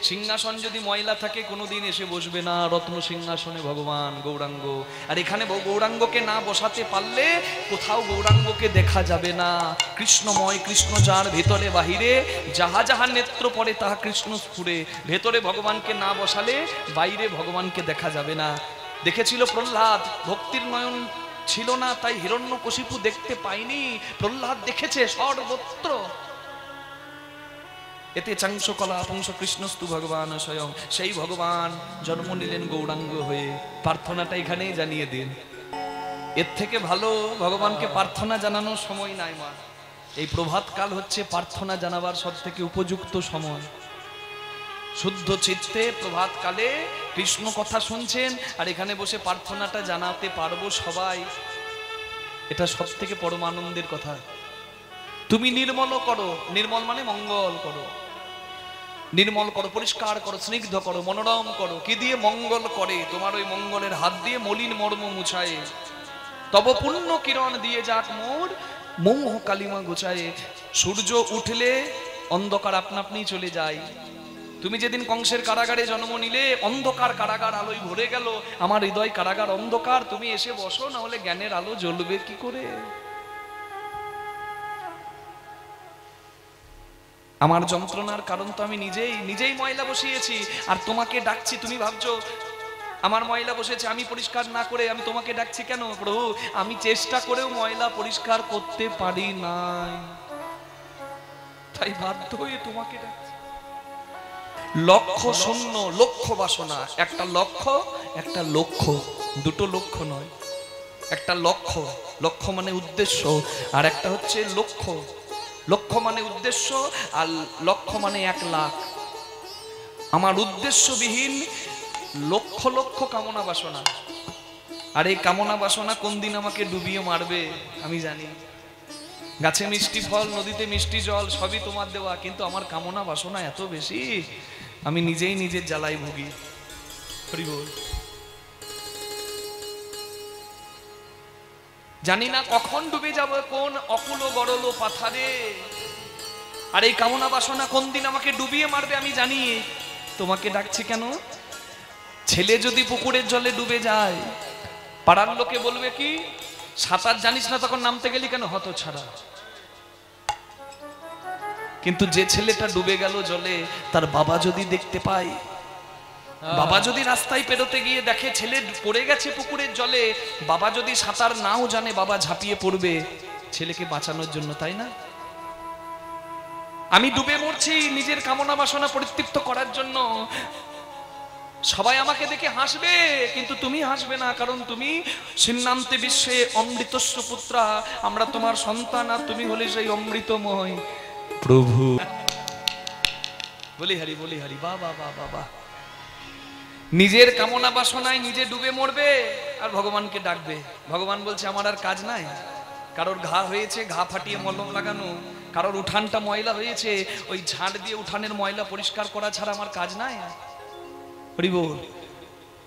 সিংহাসন যদি ময়লা থাকে কোনোদিন এসে বসবে না রত্ন সিংহাসনে ভগবান গৌরাঙ্গ। আর এখানে গৌরাঙ্গকে না বসাতে পারলে কোথাও গৌরাঙ্গকে দেখা যাবে না। কৃষ্ণময়, কৃষ্ণ যার ভেতরে বাহিরে, যাহা যাহা নেত্র পড়ে তাহা কৃষ্ণ স্ফুরে। ভেতরে ভগবানকে না বসালে বাইরে ভগবানকে দেখা যাবে না। দেখেছিল প্রহ্লাদ, ভক্তির নয়ন ছিল না তাই হিরণ্যকশিপু দেখতে পাইনি। প্রহ্লাদ দেখেছে সর্বত্র। এতে চাংসকলা পংস কৃষ্ণস্তু ভগবান স্বয়ং, সেই ভগবান জন্ম নিলেন গৌরাঙ্গ হয়ে। প্রার্থনাটা এখানেই জানিয়ে দিন। এর থেকে ভালো ভগবানকে প্রার্থনা জানানোর সময় নাই মা। এই প্রভাত কাল হচ্ছে প্রার্থনা জানাবার সব থেকে উপযুক্ত সময়। শুদ্ধ চিত্তে প্রভাত কালে কৃষ্ণ কথা শুনছেন আর এখানে বসে প্রার্থনাটা জানাতে পারবো সবাই, এটা সব থেকে পরমানন্দের কথা। তুমি নির্মল করো, নির্মল মানে মঙ্গল করো, নির্মল করো, পরিষ্কার করো, স্নিগ্ধ করো, মনোরম করো। কি দিয়ে মঙ্গল করে? তোমার ওই মঙ্গলের হাত দিয়ে মলিন মর্ম মুছায়ে, তব পুণ্য কিরণ দিয়ে যাক মোর মোহ কালিমা গোছায়ে। সূর্য উঠলে অন্ধকার আপনা আপনি চলে যায়। তুমি যেদিন কংসের কারাগারে জন্ম নিলে অন্ধকার কারাগার আলোয় ভরে গেল, আমার হৃদয় কারাগার অন্ধকার, তুমি এসে বসো, না হলে জ্ঞানের আলো জ্বলবে কি করে? আমার যন্ত্রণার কারণ তো আমি নিজেই ময়লা বসিয়েছি আর তোমাকে ডাকছি। তুমি ভাবছো আমার ময়লা বসেছে, আমি পরিষ্কার না করে আমি তোমাকে ডাকছি কেন? প্রভু, আমি চেষ্টা করেও ময়লা পরিষ্কার করতে পারি নাই, তাই বাধ্য হয়ে তোমাকে ডাকছি। লক্ষ্য শূন্য, লক্ষ্য বাসনা। একটা লক্ষ্য, একটা লক্ষ্য, দুটো লক্ষ্য নয়, একটা লক্ষ্য। লক্ষ্য মানে উদ্দেশ্য, আর একটা হচ্ছে লক্ষ্য। লক্ষ্য মানে উদ্দেশ্য আর লক্ষ্য মানে 1 লাখ। আমার উদ্দেশ্যবিহীন লক্ষ লক্ষ কামনা বাসনা, আর এই কামনা বাসনা কোন দিন আমাকে ডুবিয়ে মারবে আমি জানি। গাছে মিষ্টি ফল, নদীতে মিষ্টি জল, সবই তোমার দেওয়া, কিন্তু আমার কামনা বাসনা এত বেশি, আমি নিজেই নিজের জ্বালাই ভুগি। হরি বল। জানি না কখন ডুবে যাব কোন অকুল গরল পাথারে, আর এই কামনা বাসনা কোন দিন আমাকে ডুবিয়ে মারবে আমি জানি। তোমাকে ডাকছি কেন? ছেলে যদি পুকুরের জলে ডুবে যায়, পাড়ার লোকে বলবে কি, সাঁতার জানিস না তখন নামতে গেলি কেন, হতছাড়া। কিন্তু যে ছেলেটা ডুবে গেল জলে, তার বাবা যদি দেখতে পায়, বাবা যদি রাস্তায় পেরোতে গিয়ে দেখে ছেলে পড়ে গেছে পুকুরের জলে, বাবা যদি সাঁতার নাও জানে, বাবা ঝাঁপিয়ে পড়বে ছেলেকে বাঁচানোর জন্য, তাই না? আমি ডুবে মরছি নিজের কামনা বাসনা পরিতৃপ্ত করার জন্য। সবাই আমাকে দেখে হাসবে, কিন্তু তুমি হাসবে না, কারণ তুমি সিন্নান্তে বিশ্বে অমৃতস্য পুত্রা, আমরা তোমার সন্তান, আর তুমি হলে সেই অমৃতময় প্রভু। বলি হারি, বলি হারি, বাবা বাবা বাবা। নিজের কামনা বাসনায় নিজে ডুবে মরবে আর ভগবানকে ডাকবে। ভগবান বলছে আমার আর কাজ নাই। কারোর ঘা হয়েছে, ঘা ফাটিয়ে মলম লাগানো, কারোর উঠানটা ময়লা হয়েছে, ওই ঝাড় দিয়ে উঠানের ময়লা পরিষ্কার করা ছাড়া আমার কাজ নাই। হরি বল।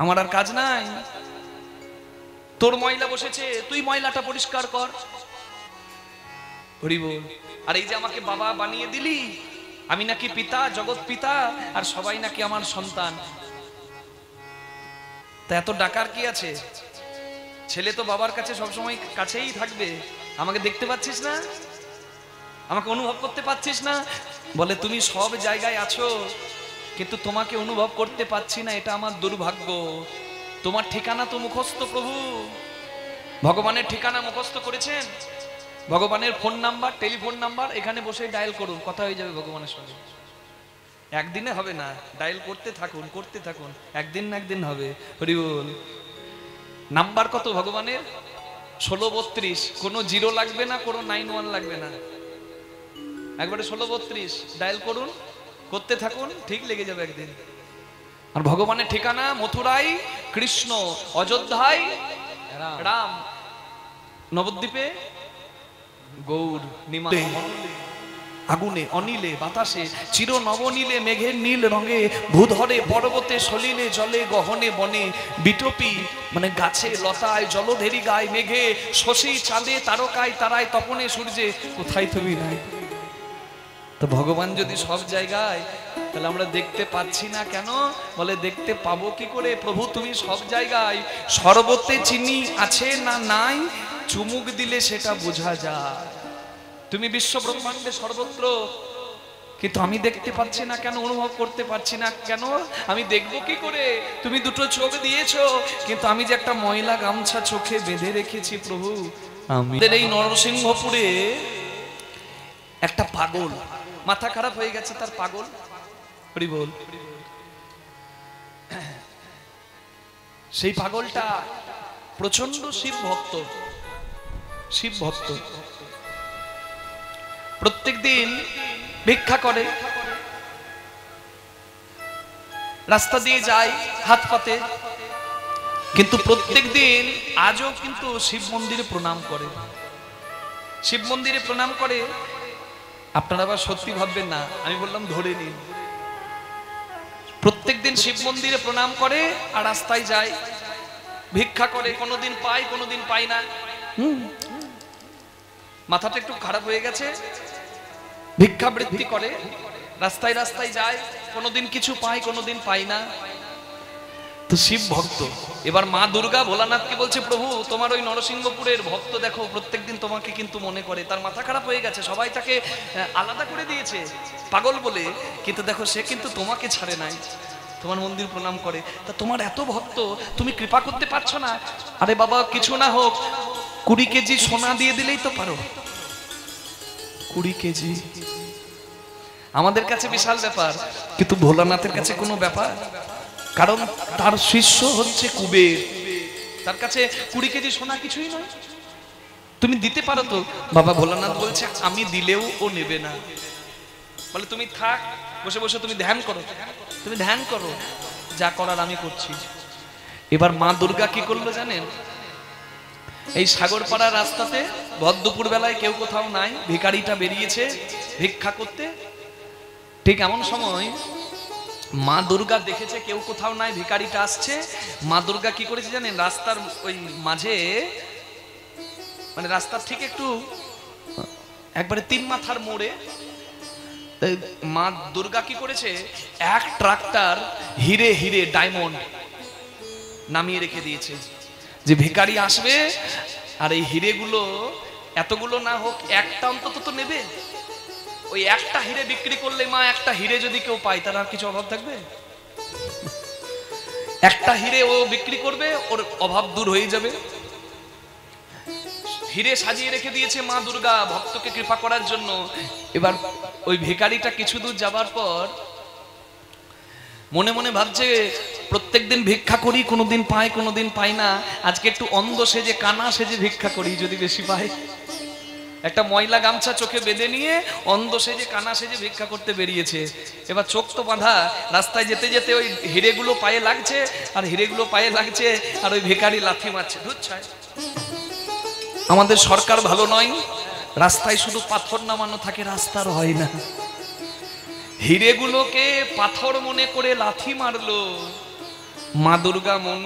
আমার আর কাজ নাই। তোর ময়লা বসেছে, তুই ময়লাটা পরিষ্কার কর। হরি বল। আর এই যে আমাকে বাবা বানিয়ে দিলি, আমি নাকি পিতা, জগৎ পিতা, আর সবাই নাকি আমার সন্তান, তা এত ডাকার কি আছে? ছেলে তো বাবার কাছে সবসময় কাছেই থাকবে। আমাকে দেখতে পাচ্ছিস না? আমাকে অনুভব করতে পাচ্ছিস না? বলে তুমি সব জায়গায় আছো, কিন্তু তোমাকে অনুভব করতে পাচ্ছি না, এটা আমার দুর্ভাগ্য। তোমার ঠিকানা তো মুখস্থ প্রভু। ভগবানের ঠিকানা মুখস্থ করেছেন, ভগবানের ফোন নাম্বার, টেলিফোন নাম্বার, এখানে বসে ডায়াল করুন, কথা হয়ে যাবে ভগবানের সঙ্গে। একদিনে হবে না, ডায়াল করতে থাকুন, করতে থাকুন, একদিন না একদিন হবে। হরি বল। নাম্বার কত ভগবানের? 1632। কোনো 0 লাগবে না, কোনো 91 লাগবে না, একবারে 1632 ডায়াল করুন, করতে থাকুন, ঠিক লেগে যাবে একদিন। আর ভগবানের ঠিকানা মথুরায় কৃষ্ণ, অযোধ্যায় রাম, নবদ্বীপে গৌর, আগুনে অনিলে বাতাসে চির নবনীলে মেঘের নীল রঙে, ভূধরে পর্বতে সলিলে জলে গহনে বনে, বিটপি মানে গাছে লতায়, জলধেরি গায় মেঘে, শশী চাঁদে তারকায় তারায়, তপনে সূর্যে, কোথায় তুমি নাই? তো ভগবান যদি সব জায়গায়, তাহলে আমরা দেখতে পাচ্ছি না কেন? বলে দেখতে পাবো কি করে? প্রভু তুমি সব জায়গায়, সর্বতে চিনি আছে না নাই, চুমুক দিলে সেটা বোঝা যায়। তুমি বিশ্ব ব্রহ্মাণ্ডে সর্বত্র, কিন্তু আমি দেখতে পাচ্ছি না কেন? অনুভব করতে পারছি না কেন? আমি দেখবো কি করে? তুমি দুটো চোখ দিয়েছো, কিন্তু আমি যে একটা ময়লা গামছা চোখে বেঁধে রেখেছি প্রভু। আমাদের এই নরসিংহপুরে একটা পাগল, মাথা খারাপ হয়ে গেছে তার, পাগল। হরি বল। সেই পাগলটা প্রচন্ড শিব ভক্ত, শিব ভক্ত। প্রত্যেক দিন ভিক্ষা করে, রাস্তা দিয়ে যায় হাত পাতে, কিন্তু প্রত্যেক দিন আজও কিন্তু শিব মন্দিরে প্রণাম করে, শিব মন্দিরে প্রণাম করে। আপনারা আবার সত্যি ভাববেন না, আমি বললাম ধরে নিন। প্রত্যেক দিন শিব মন্দিরে প্রণাম করে আর রাস্তায় যায়, ভিক্ষা করে, কোনোদিন পায় কোনোদিন পায় না। মাথাটা একটু খারাপ হয়ে গেছে, ভিক্ষাবৃত্তি করে, রাস্তায় রাস্তায় যায়, কোনোদিন কিছু পায় কোনোদিন পায় না। তো শিব ভক্ত। এবার মা দুর্গা ভোলানাথকে বলছে, প্রভু তোমার ওই নরসিংহপুরের ভক্ত দেখো প্রত্যেকদিন তোমাকে কিন্তু মনে করে, তার মাথা খারাপ হয়ে গেছে, সবাই তাকে আলাদা করে দিয়েছে পাগল বলে, কিন্তু দেখো সে কিন্তু তোমাকে ছাড়ে নাই, তোমার মন্দির প্রণাম করে। তা তোমার এত ভক্ত, তুমি কৃপা করতে পারছো না? আরে বাবা কিছু না হোক 20 কেজি সোনা দিয়ে দিলেই তো পারো। 20 কেজি আমাদের কাছে বিশাল ব্যাপার, কিন্তু ভোলানাথের কাছে কোনো ব্যাপার, কারণ তার শিষ্য হচ্ছে কুবের, তার কাছে 20 কেজি সোনা কিছুই নয়। তুমি দিতে পারো তো? বাবা ভোলানাথ বলছে আমি দিলেও ও নেবে না, বলে তুমি থাক, বসে বসে তুমি ধ্যান করো, তুমি ধ্যান করো, যা করার আমি করছি। এবার মা দুর্গা কি করলো জানেন? এই সাগরপাড়ার রাস্তাতে ভর দুপুর বেলায় কেউ কোথাও নাই, ভিখারিটা বেরিয়েছে ভিক্ষা করতে। ঠিক এমন সময় মা দুর্গা দেখেছে কেউ কোথাও নাই, ভিখারিটা আসছে। মা দুর্গা কি করেছে জানেন? রাস্তার ওই মাঝে, মানে রাস্তার ঠিক একটু একবারে 3 মাথার মোড়ে, মা দুর্গা কি করেছে? এক ট্রাক্টর হিরে হিরে ডায়মন্ড নামিয়ে রেখে দিয়েছে, যে ভিখারি আসবে আর এই হিরেগুলো এতগুলো না হোক একটা অন্তত তো নেবে। ওই একটা হিরে বিক্রি করলে মা, একটা হিরে যদি কেউ পায় তার আর কিছু অভাব থাকবে? একটা হিরে ও বিক্রি করবে, ওর অভাব দূর হয়ে যাবে। হিরে সাজিয়ে রেখে দিয়েছে মা দুর্গা ভক্তকে কৃপা করার জন্য। এবার ওই ভিখারিটা কিছু দূর যাবার পর মনে মনে ভাবছে, প্রত্যেকদিন ভিক্ষা করি, কোনোদিন পাই কোনোদিন পাই না, আজকে একটু অন্ধ সেজে কানা সেজে ভিক্ষা করি, যদি বেশি পাই। একটা ময়লা গামছা চোখে বেঁধে নিয়ে অন্ধ সেজে কানা সেজে ভিক্ষা করতে বেরিয়েছে। এবার চোখ তো বাঁধা, রাস্তায় যেতে যেতে ওই হিরেগুলো পায়ে লাগছে, আর হিরেগুলো পায়ে লাগছে, আর ওই ভিখারি লাথি মারছে। ধুচ্ছায়, আমাদের সরকার ভালো নয়, রাস্তায় শুধু পাথর নামানো থাকে, রাস্তার হয় না। হিরেগুলোকে পাথর মনে করে লাথি মারলো। মা দুর্গা মন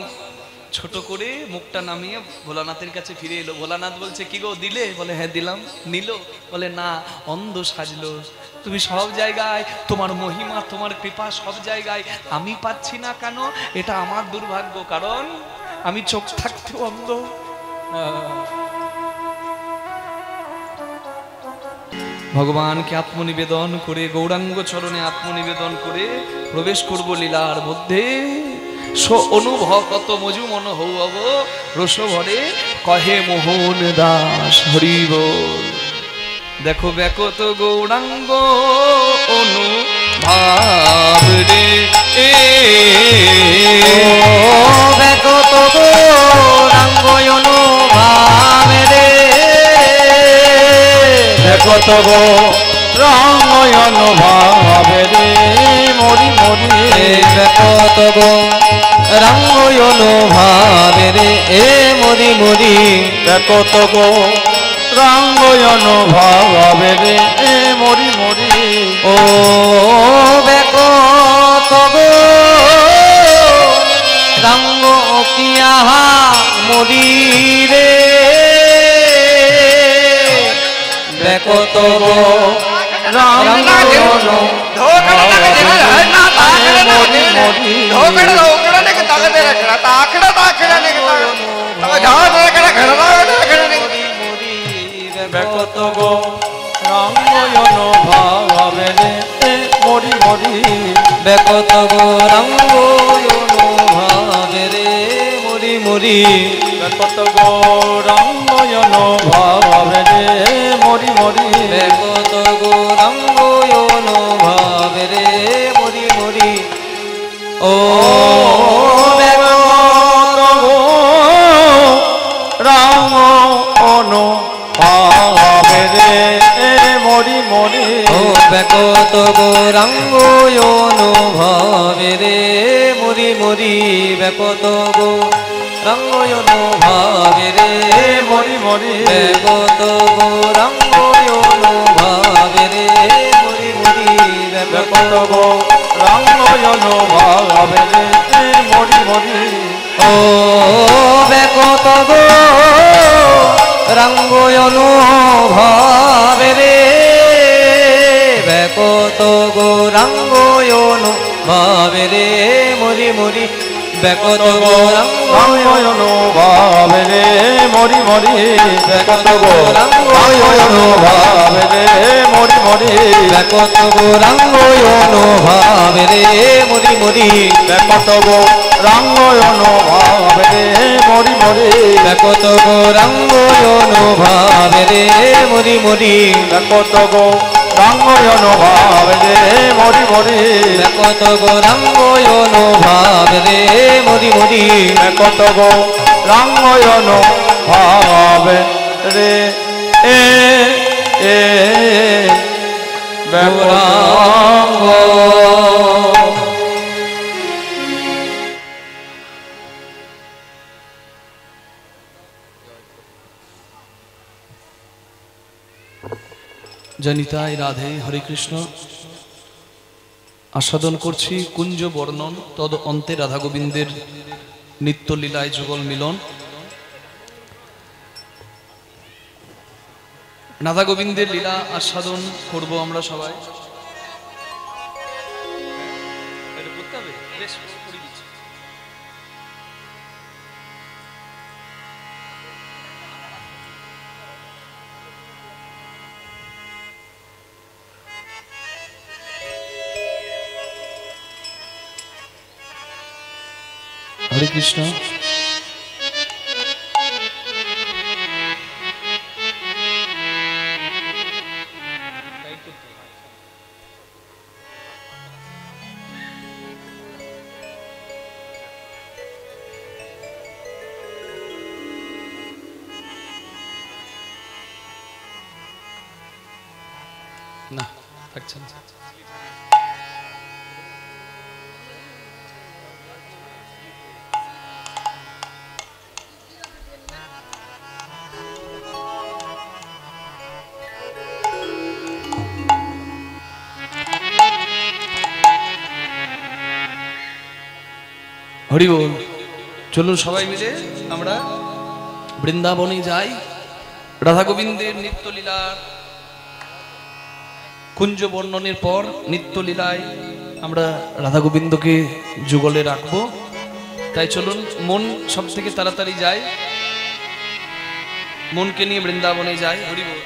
ছোট করে মুখটা নামিয়ে ভোলানাথের কাছে ফিরে এলো। ভোলানাথ বলছে, কি গো দিলে? বলে হ্যাঁ দিলাম। নিল? বলে না, অন্ধ সাজলো। তুমি সব জায়গায়, তোমার মহিমা তোমার কৃপা সব জায়গায়, আমি পাচ্ছি না কেন? এটা আমার দুর্ভাগ্য, কারণ আমি চোখ থাকতে অন্ধ। ভগবানকে আত্মনিবেদন করে, গৌরাঙ্গ চরণে আত্মনিবেদন করে প্রবেশ করব লীলার মধ্যে। সো অনুভব কত মজু মন হৌ অব রস ভরে কহে মোহন দাস। হরি বল। দেখো বেকত গৌরাঙ্গ অনুভাব রে, বেকত গৌরাঙ্গ অনুভাব রে, কত গো রঙ অনুভব রে, মরি মরি বেকত গো রঙ্গ অনুভাব রে, এ মরি মরি কত গো রঙ অনুভব রে, মরি মরি। ও বেকত গো রঙ্গ কিয়া মরি রে, বেকত গো রঙ্গ বেকত গো রঙ অনুভব রে, মরি মরি। বেকত গো রঙ্গ অনুভাব রে, মরি মরি। বেকত গো রঙ অনুভব রে, মরি মরি। বেকত গো রঙ্গ কত গৌরাঙ্গ অনুভবে রে মরি মরি কত গৌরাঙ্গ অনুভবে রে মরি মরি কত গৌরাঙ্গ অনুভবে রে মরি মরি কত গৌরাঙ্গ অনুভবে রে মরি মরি ও কত গৌরাঙ্গ অনুভবে রে কত গৌরাঙ্গ অনুভবে রে মরি মরি কত গৌরাঙ্গ অনুভবে রে মরি মরি কত গৌরাঙ্গ অনুভবে রে মরি মরি কত গৌরাঙ্গ অনুভবে রে মরি মরি কত গৌরাঙ্গ অনুভবে রে মরি মরি কত গৌরাঙ্গ অনুভবে রে মরি মরি কত গৌরাঙ্গ অনুভবে রে মরি মরি কত গৌরাঙ্গ অনুভবে রে মরি মরি কত গৌরাঙ্গ অনুভবে রে গৌরাঙ্গ জনিতাই রাধে হরে কৃষ্ণ। আস্বাদন করছি কুঞ্জ বর্ণন তদ অন্তে রাধা গোবিন্দের নিত্য লীলায় যুগল মিলন। রাধা গোবিন্দের লীলা আস্বাদন করব আমরা সবাই। হরে কৃষ্ণ। না থাকছে না। হরি বল। চলুন সবাই মিলে আমরা বৃন্দাবনে যাই। রাধা গোবিন্দের নিত্যলীলার কুঞ্জ বর্ণনের পর নিত্যলীলায় আমরা রাধা গোবিন্দকে যুগলে রাখবো। তাই চলুন মন সব থেকে তাড়াতাড়ি যায়, মনকে নিয়ে বৃন্দাবনে যাই। হরি বল।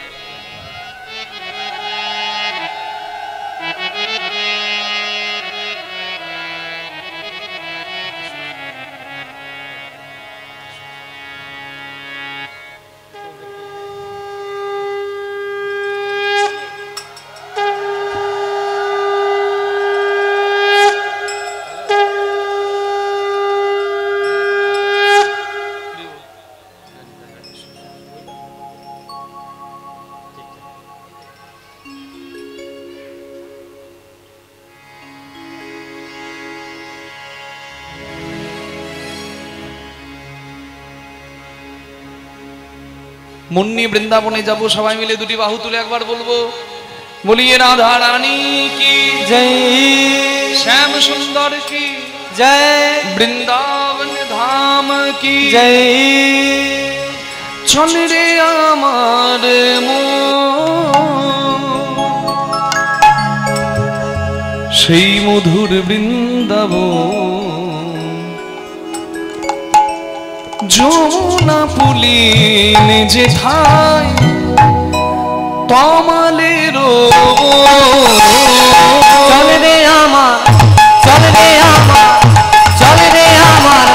মন নিয়ে বৃন্দাবনে যাবো সবাই মিলে। দুটি বাহু তুলে একবার বলবো, বলিয়ে রাধা রানী কি জয়, শ্যাম সুন্দর কি জয়, বৃন্দাবন ধাম কি জয়। চল রে আমার মন সেই মধুর বৃন্দাবন, যমুনা পুলিন যেথায় তমালের চল রে আমার, চল রে আমার, চল রে আমার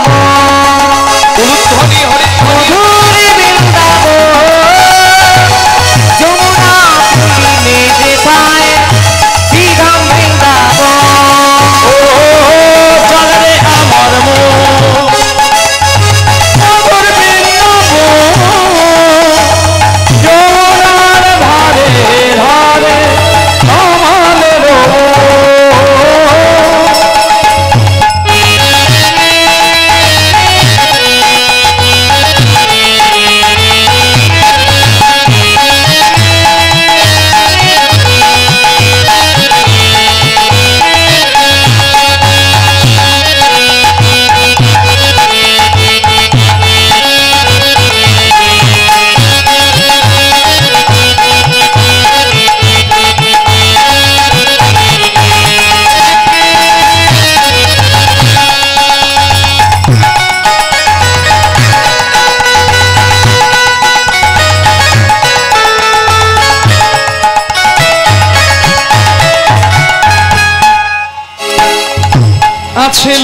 উলুধ্বনি হরি মধুর বৃন্দাবন, যমুনা পুলিনে যেথায় শ্রীধাম বৃন্দাবন। চল রে আমার মধুর বৃন্দাবন, যমুনার ধারে ধারে তমালে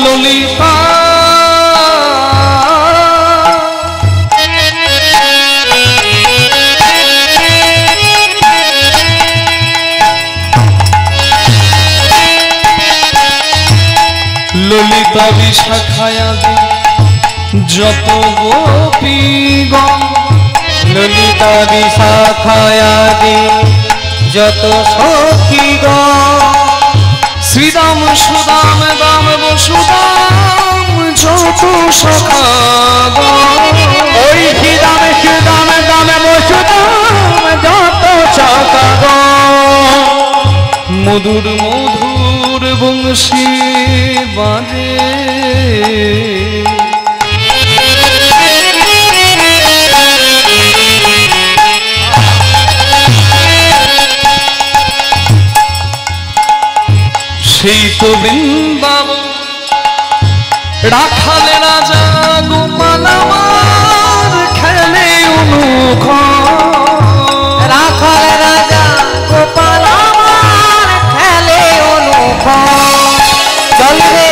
ললিতা ললিতা বিশাখায়াদি যত গোপীগণ ললিতা বিশাখায়াদি যত সখীগণ শ্রীদাম সুদাম দাম বসুদাম যত সখাগণ ওই শ্রীদাম সুদাম দাম বসুদাম যত সখাগণ মধুর মধুর বংশী বাজে সেই তো বৃন্দাবন রাখালে রাজা গোপাল আমার খেলে অনুখ রাখাল রাজা গোপাল আমার খেলে অনুখ চল রে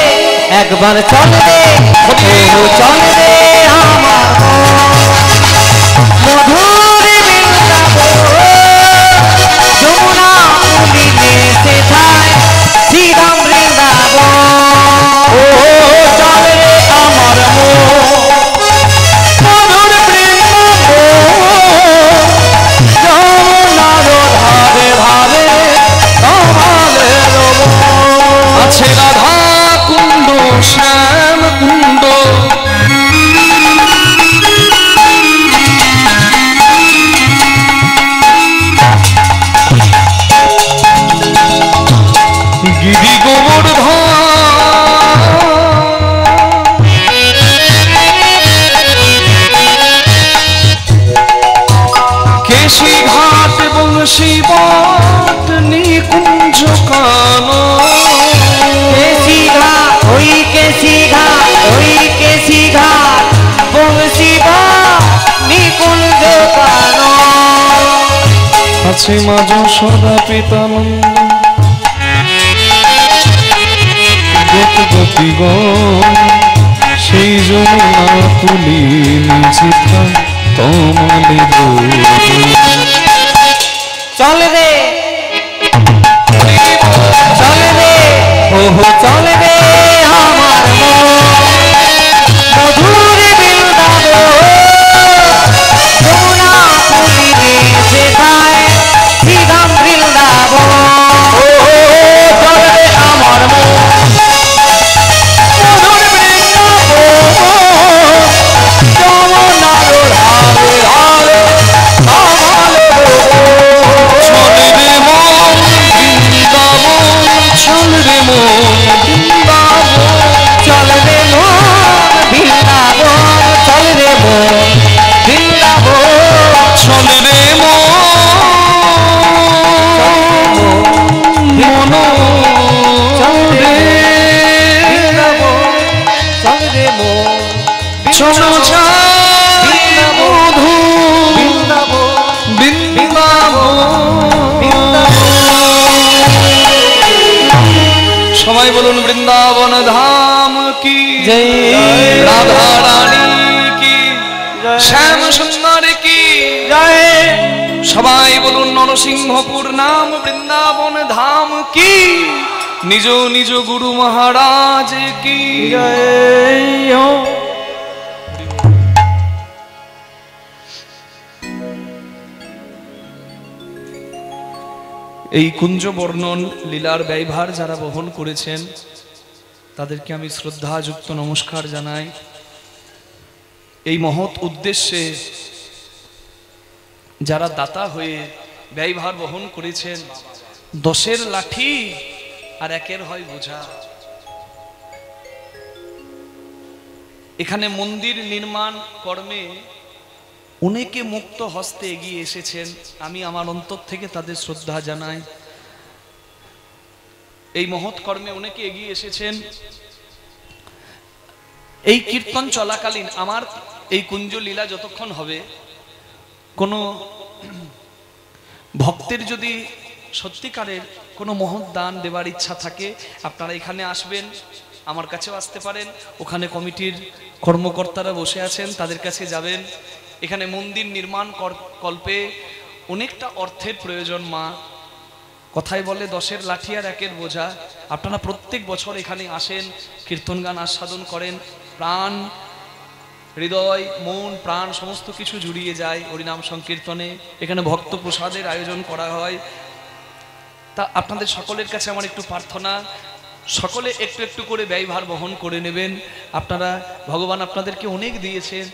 একবার চল রে ও চল রে আমার মধুর বৃন্দাবন যমুনা পুলিনে সেথায় শ্রীরাম বৃন্দাবন ও চল রে আমার মধুর বৃন্দাবন যমুনার ধারে ধারে কমলের বন। আছে রাধা কুণ্ড শ্যাম কুণ্ড গিরি গোবর্ধন কেশি ঘাট বংশী বট নিকুঞ্জ কানো কেশি ঘাট ওই কেশি ঘাট ওই কেশি ঘাট বংশী নিকুঞ্জ কানো আছে মা যশোদা পিতানন্দ গোপ গোপীগণ সেই যমুনা তুলি নিচিতা তমালে চল রে চল রে ওহো চল রে আমার মধুর বৃন্দাবন যমুনা পুলিনে সেথায় শ্রীরাম বৃন্দাবন ও চল রে আমার মধুর বৃন্দাবন যমুনার ধারে ধারে কমলের বন। চল রে মন বৃন্দাবন চল রে মন বৃন্দাবন চল রে মন বৃন্দাবন চল রে মন বৃন্দাবন মন রে চল রে মন চলো যাই বধূ সবাই বলুন বৃন্দাবন ধাম কি জয় রাধা রানী কি শ্যাম সুন্দর কি জয় সবাই বলুন নরসিংহপুর নাম বৃন্দাবন ধাম কি নিজ নিজ গুরু মহারাজ কি জয় হো। এই কুঞ্জ বর্ণন লীলার ব্যয়ভার যারা বহন করেছেন তাদেরকে আমি শ্রদ্ধাযুক্ত নমস্কার জানাই। এই মহৎ উদ্দেশ্যে যারা দাতা হয়ে ব্যয়ভার বহন করেছেন 10-এর লাঠি আর 1-এর হয় বোঝা। এখানে মন্দির নির্মাণ কর্মে অনেকে মুক্ত হস্তে এগিয়ে এসেছেন, আমি আমার অন্তর থেকে তাদের শ্রদ্ধা জানাই। এই মহৎ কর্মে অনেকে এগিয়ে এসেছেন। এই কীর্তন চলাকালীন আমার এই কুঞ্জ লীলা যতক্ষণ হবে, কোনো ভক্তের যদি সত্যিকারের কোনো মহৎ দান দেবার ইচ্ছা থাকে আপনারা এখানে আসবেন, আমার কাছেও আসতে পারেন, ওখানে কমিটির কর্মকর্তারা বসে আছেন, তাদের কাছে যাবেন। এখানে মন্দির নির্মাণ কল্পে অনেকটা অর্থের প্রয়োজন মা। কথায় বলে 10-এর লাঠি আর 1-এর বোঝা। আপনারা প্রত্যেক বছর এখানে আসেন, কীর্তন গান আস্বাদন করেন, প্রাণ, হৃদয়, মন, প্রাণ সমস্ত কিছু জুড়িয়ে যায় হরিনাম সংকীর্তনে। এখানে ভক্ত প্রসাদের আয়োজন করা হয়। তা আপনাদের সকলের কাছে আমার একটু প্রার্থনা, সকলে একটু একটু করে ব্যয়ভার বহন করে নেবেন। আপনারা, ভগবান আপনাদেরকে অনেক দিয়েছেন,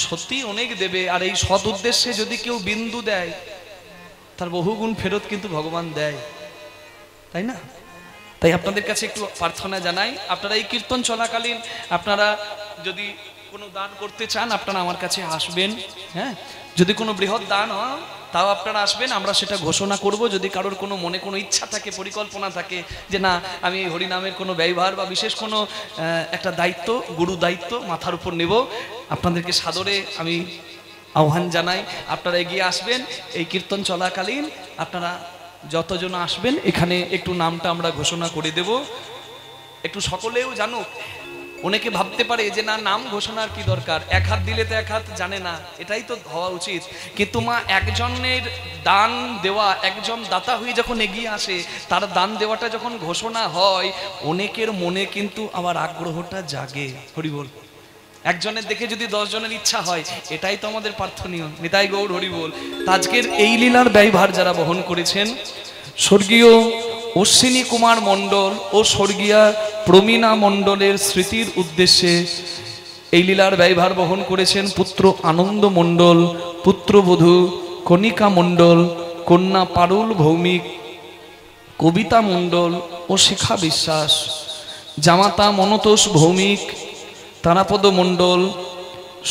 সত্যি অনেক দেবে। আর এই সৎ উদ্দেশ্যে যদি কেউ বিন্দু দেয়, তার বহুগুণ ফেরত কিন্তু ভগবান দেয়, তাই না? তাই আপনাদের কাছে একটু প্রার্থনা জানাই, আপনারা এই কীর্তন চলাকালীন আপনারা যদি কোনো দান করতে চান, আপনারা আমার কাছে আসবেন। হ্যাঁ, যদি কোনো বৃহৎ দান হয় তাও আপনারা আসবেন, আমরা সেটা ঘোষণা করব। যদি কারোর কোনো মনে কোনো ইচ্ছা থাকে, পরিকল্পনা থাকে যে না আমি এই হরিনামের কোনো ব্যয়ভার বা বিশেষ কোনো একটা দায়িত্ব, গুরু দায়িত্ব মাথার উপর নেব, আপনাদেরকে সাদরে আমি আহ্বান জানাই, আপনারা এগিয়ে আসবেন। এই কীর্তন চলাকালীন আপনারা যতজন আসবেন, এখানে একটু নামটা আমরা ঘোষণা করে দেব। একটু সকলেও জানুক। অনেকে ভাবতে পারে যে না, নাম ঘোষণার কি দরকার, 1 হাত দিলে তো 1 হাত জানে না, এটাই তো হওয়া উচিত। কিন্তু মা, একজনের দান দেওয়া, একজন দাতা হয়ে যখন এগিয়ে আসে, তার দান দেওয়াটা যখন ঘোষণা হয়, অনেকের মনে কিন্তু আবার আগ্রহটা জাগে। হরি বল। একজনের দেখে যদি 10 জনের ইচ্ছা হয়, এটাই তো আমাদের প্রার্থনীয়। নিতাই গৌর হরি বল। আজকের এই লীলার ব্যয়ভার যারা বহন করেছেন, স্বর্গীয় অশ্বিনী কুমার মণ্ডল ও স্বর্গীয়া প্রমীণা মণ্ডলের স্মৃতির উদ্দেশ্যে এই লীলার ব্যয়ভার বহন করেছেন পুত্র আনন্দ মণ্ডল, পুত্রবধূ কণিকা মণ্ডল, কন্যা পারুল ভৌমিক, কবিতা মণ্ডল ও শিখা বিশ্বাস, জামাতা মনতোষ ভৌমিক, তারাপদ মণ্ডল,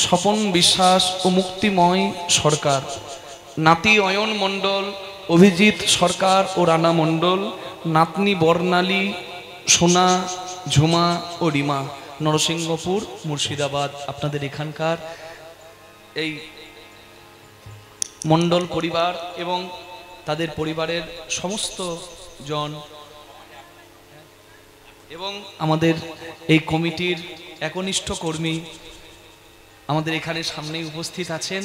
স্বপন বিশ্বাস ও মুক্তিময় সরকার, নাতি অয়ন মণ্ডল, অভিজিৎ সরকার ও রানা মণ্ডল, নাতনি বর্ণালী, সোনা, ঝুমা ও রিমা, নরসিংহপুর, মুর্শিদাবাদ। আপনাদের এখানকার এই মণ্ডল পরিবার এবং তাদের পরিবারের সমস্ত জন এবং আমাদের এই কমিটির একনিষ্ঠ কর্মী আমাদের এখানে সামনেই উপস্থিত আছেন।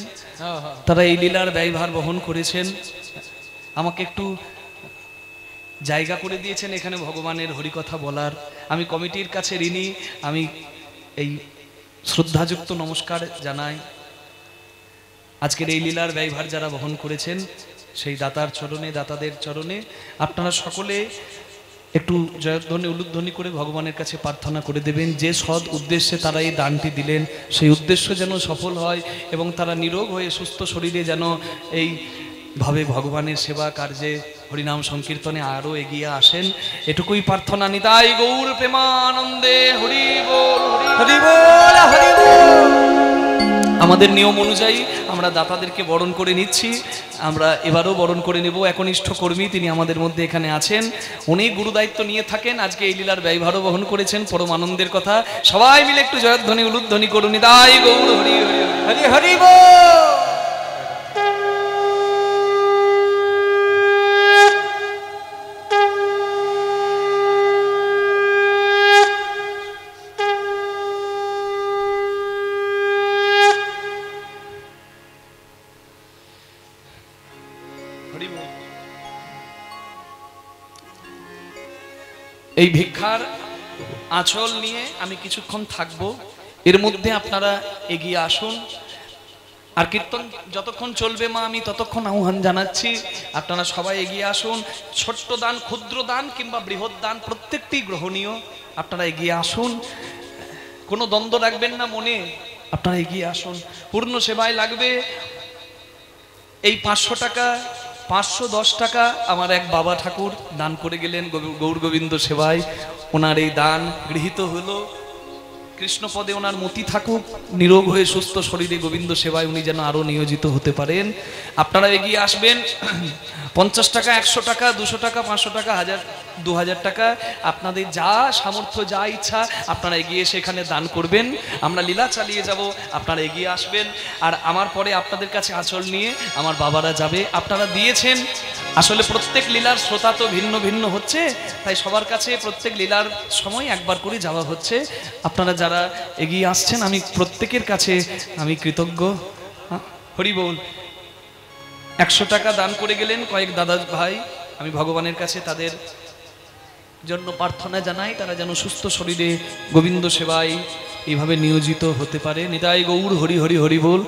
তারা এই লীলার ব্যয়ভার বহন করেছেন। আমাকে একটু জায়গা করে দিয়েছেন এখানে ভগবানের হরিকথা বলার। আমি কমিটির কাছে ঋণী। আমি এই শ্রদ্ধাযুক্ত নমস্কার জানাই। আজকের এই লীলার ব্যয়ভার যারা বহন করেছেন, সেই দাতার চরণে, দাতাদের চরণে আপনারা সকলে একটু জয়ধ্বনি উলুধ্বনি করে ভগবানের কাছে প্রার্থনা করে দেবেন, যে সৎ উদ্দেশ্যে তারা এই দানটি দিলেন, সেই উদ্দেশ্য যেন সফল হয় এবং তারা নিরোগ হয়ে সুস্থ শরীরে যেন এইভাবে ভগবানের সেবা কার্যে, হরিনাম সংকীর্তনে আরও এগিয়ে আসেন। এটুকুই প্রার্থনা। নিতাই গৌর প্রেমানন্দে হরি বল, হরি বল, হরি বল। আমাদের নিয়ম অনুযায়ী আমরা দাতাদেরকে বরণ করে নিচ্ছি। আমরা এবারও বরণ করে নেব। একনিষ্ঠ কর্মী তিনি আমাদের মধ্যে এখানে আছেন, উনি গুরুদায়িত্ব নিয়ে থাকেন। আজকে এই লীলার ব্যয়ভারও বহন করেছেন। পরম আনন্দের কথা। সবাই মিলে একটু জয়ধ্বনি উলুধ্বনি করুন। নিতাই গৌর হরি হরি হরি হরি বল। এই ভিক্ষার আঁচল নিয়ে আমি কিছুক্ষণ থাকব, এর মধ্যে আপনারা এগিয়ে আসুন। আর কীর্তন যতক্ষণ চলবে মা, আমি ততক্ষণ আহ্বান জানাচ্ছি, আপনারা সবাই এগিয়ে আসুন। ছোট্ট দান, ক্ষুদ্র দান কিংবা বৃহৎ দান প্রত্যেকটি গ্রহণীয়। আপনারা এগিয়ে আসুন, কোনো দ্বন্দ্ব রাখবেন না মনে। আপনারা এগিয়ে আসুন। পূর্ণ সেবায় লাগবে এই 500 টাকা, 510 টাকা আমার এক বাবা ঠাকুর দান করে গেলেন গৌর গোবিন্দ সেবায়। ওনার এই দান গৃহীত হলো। কৃষ্ণপদে ওনার মতি থাকুক, নিরোগ হয়ে সুস্থ শরীরে গোবিন্দ সেবায় উনি যেন আরো নিয়োজিত হতে পারেন। আপনারা এগিয়ে আসবেন। 50 টাকা, 100 টাকা, 200 টাকা, 500 টাকা, 1000, 2000 টাকা, আপনাদের যা সামর্থ্য, যা ইচ্ছা আপনারা এগিয়ে এসে এখানে দান করবেন। আমরা লীলা চালিয়ে যাব, আপনারা এগিয়ে আসবেন। আর আমার পরে আপনাদের কাছে আঁচল নিয়ে আমার বাবারা যাবে। আপনারা দিয়েছেন, আসলে প্রত্যেক লীলার শ্রোতা তো ভিন্ন ভিন্ন হচ্ছে, তাই সবার কাছে প্রত্যেক লীলার সময় একবার করে যাওয়া হচ্ছে। আপনারা যারা এগিয়ে আসছেন আমি প্রত্যেকের কাছে আমি কৃতজ্ঞ। হরি বল। 100 টাকা দান করে গেলেন কয়েক দাদা ভাই, আমি ভগবানের কাছে তাদের জন্য প্রার্থনা জানাই, তারা যেন সুস্থ শরীরে গোবিন্দ সেবায় এইভাবে নিয়োজিত হতে পারে। নিতাই গৌর হরি হরি হরি বল।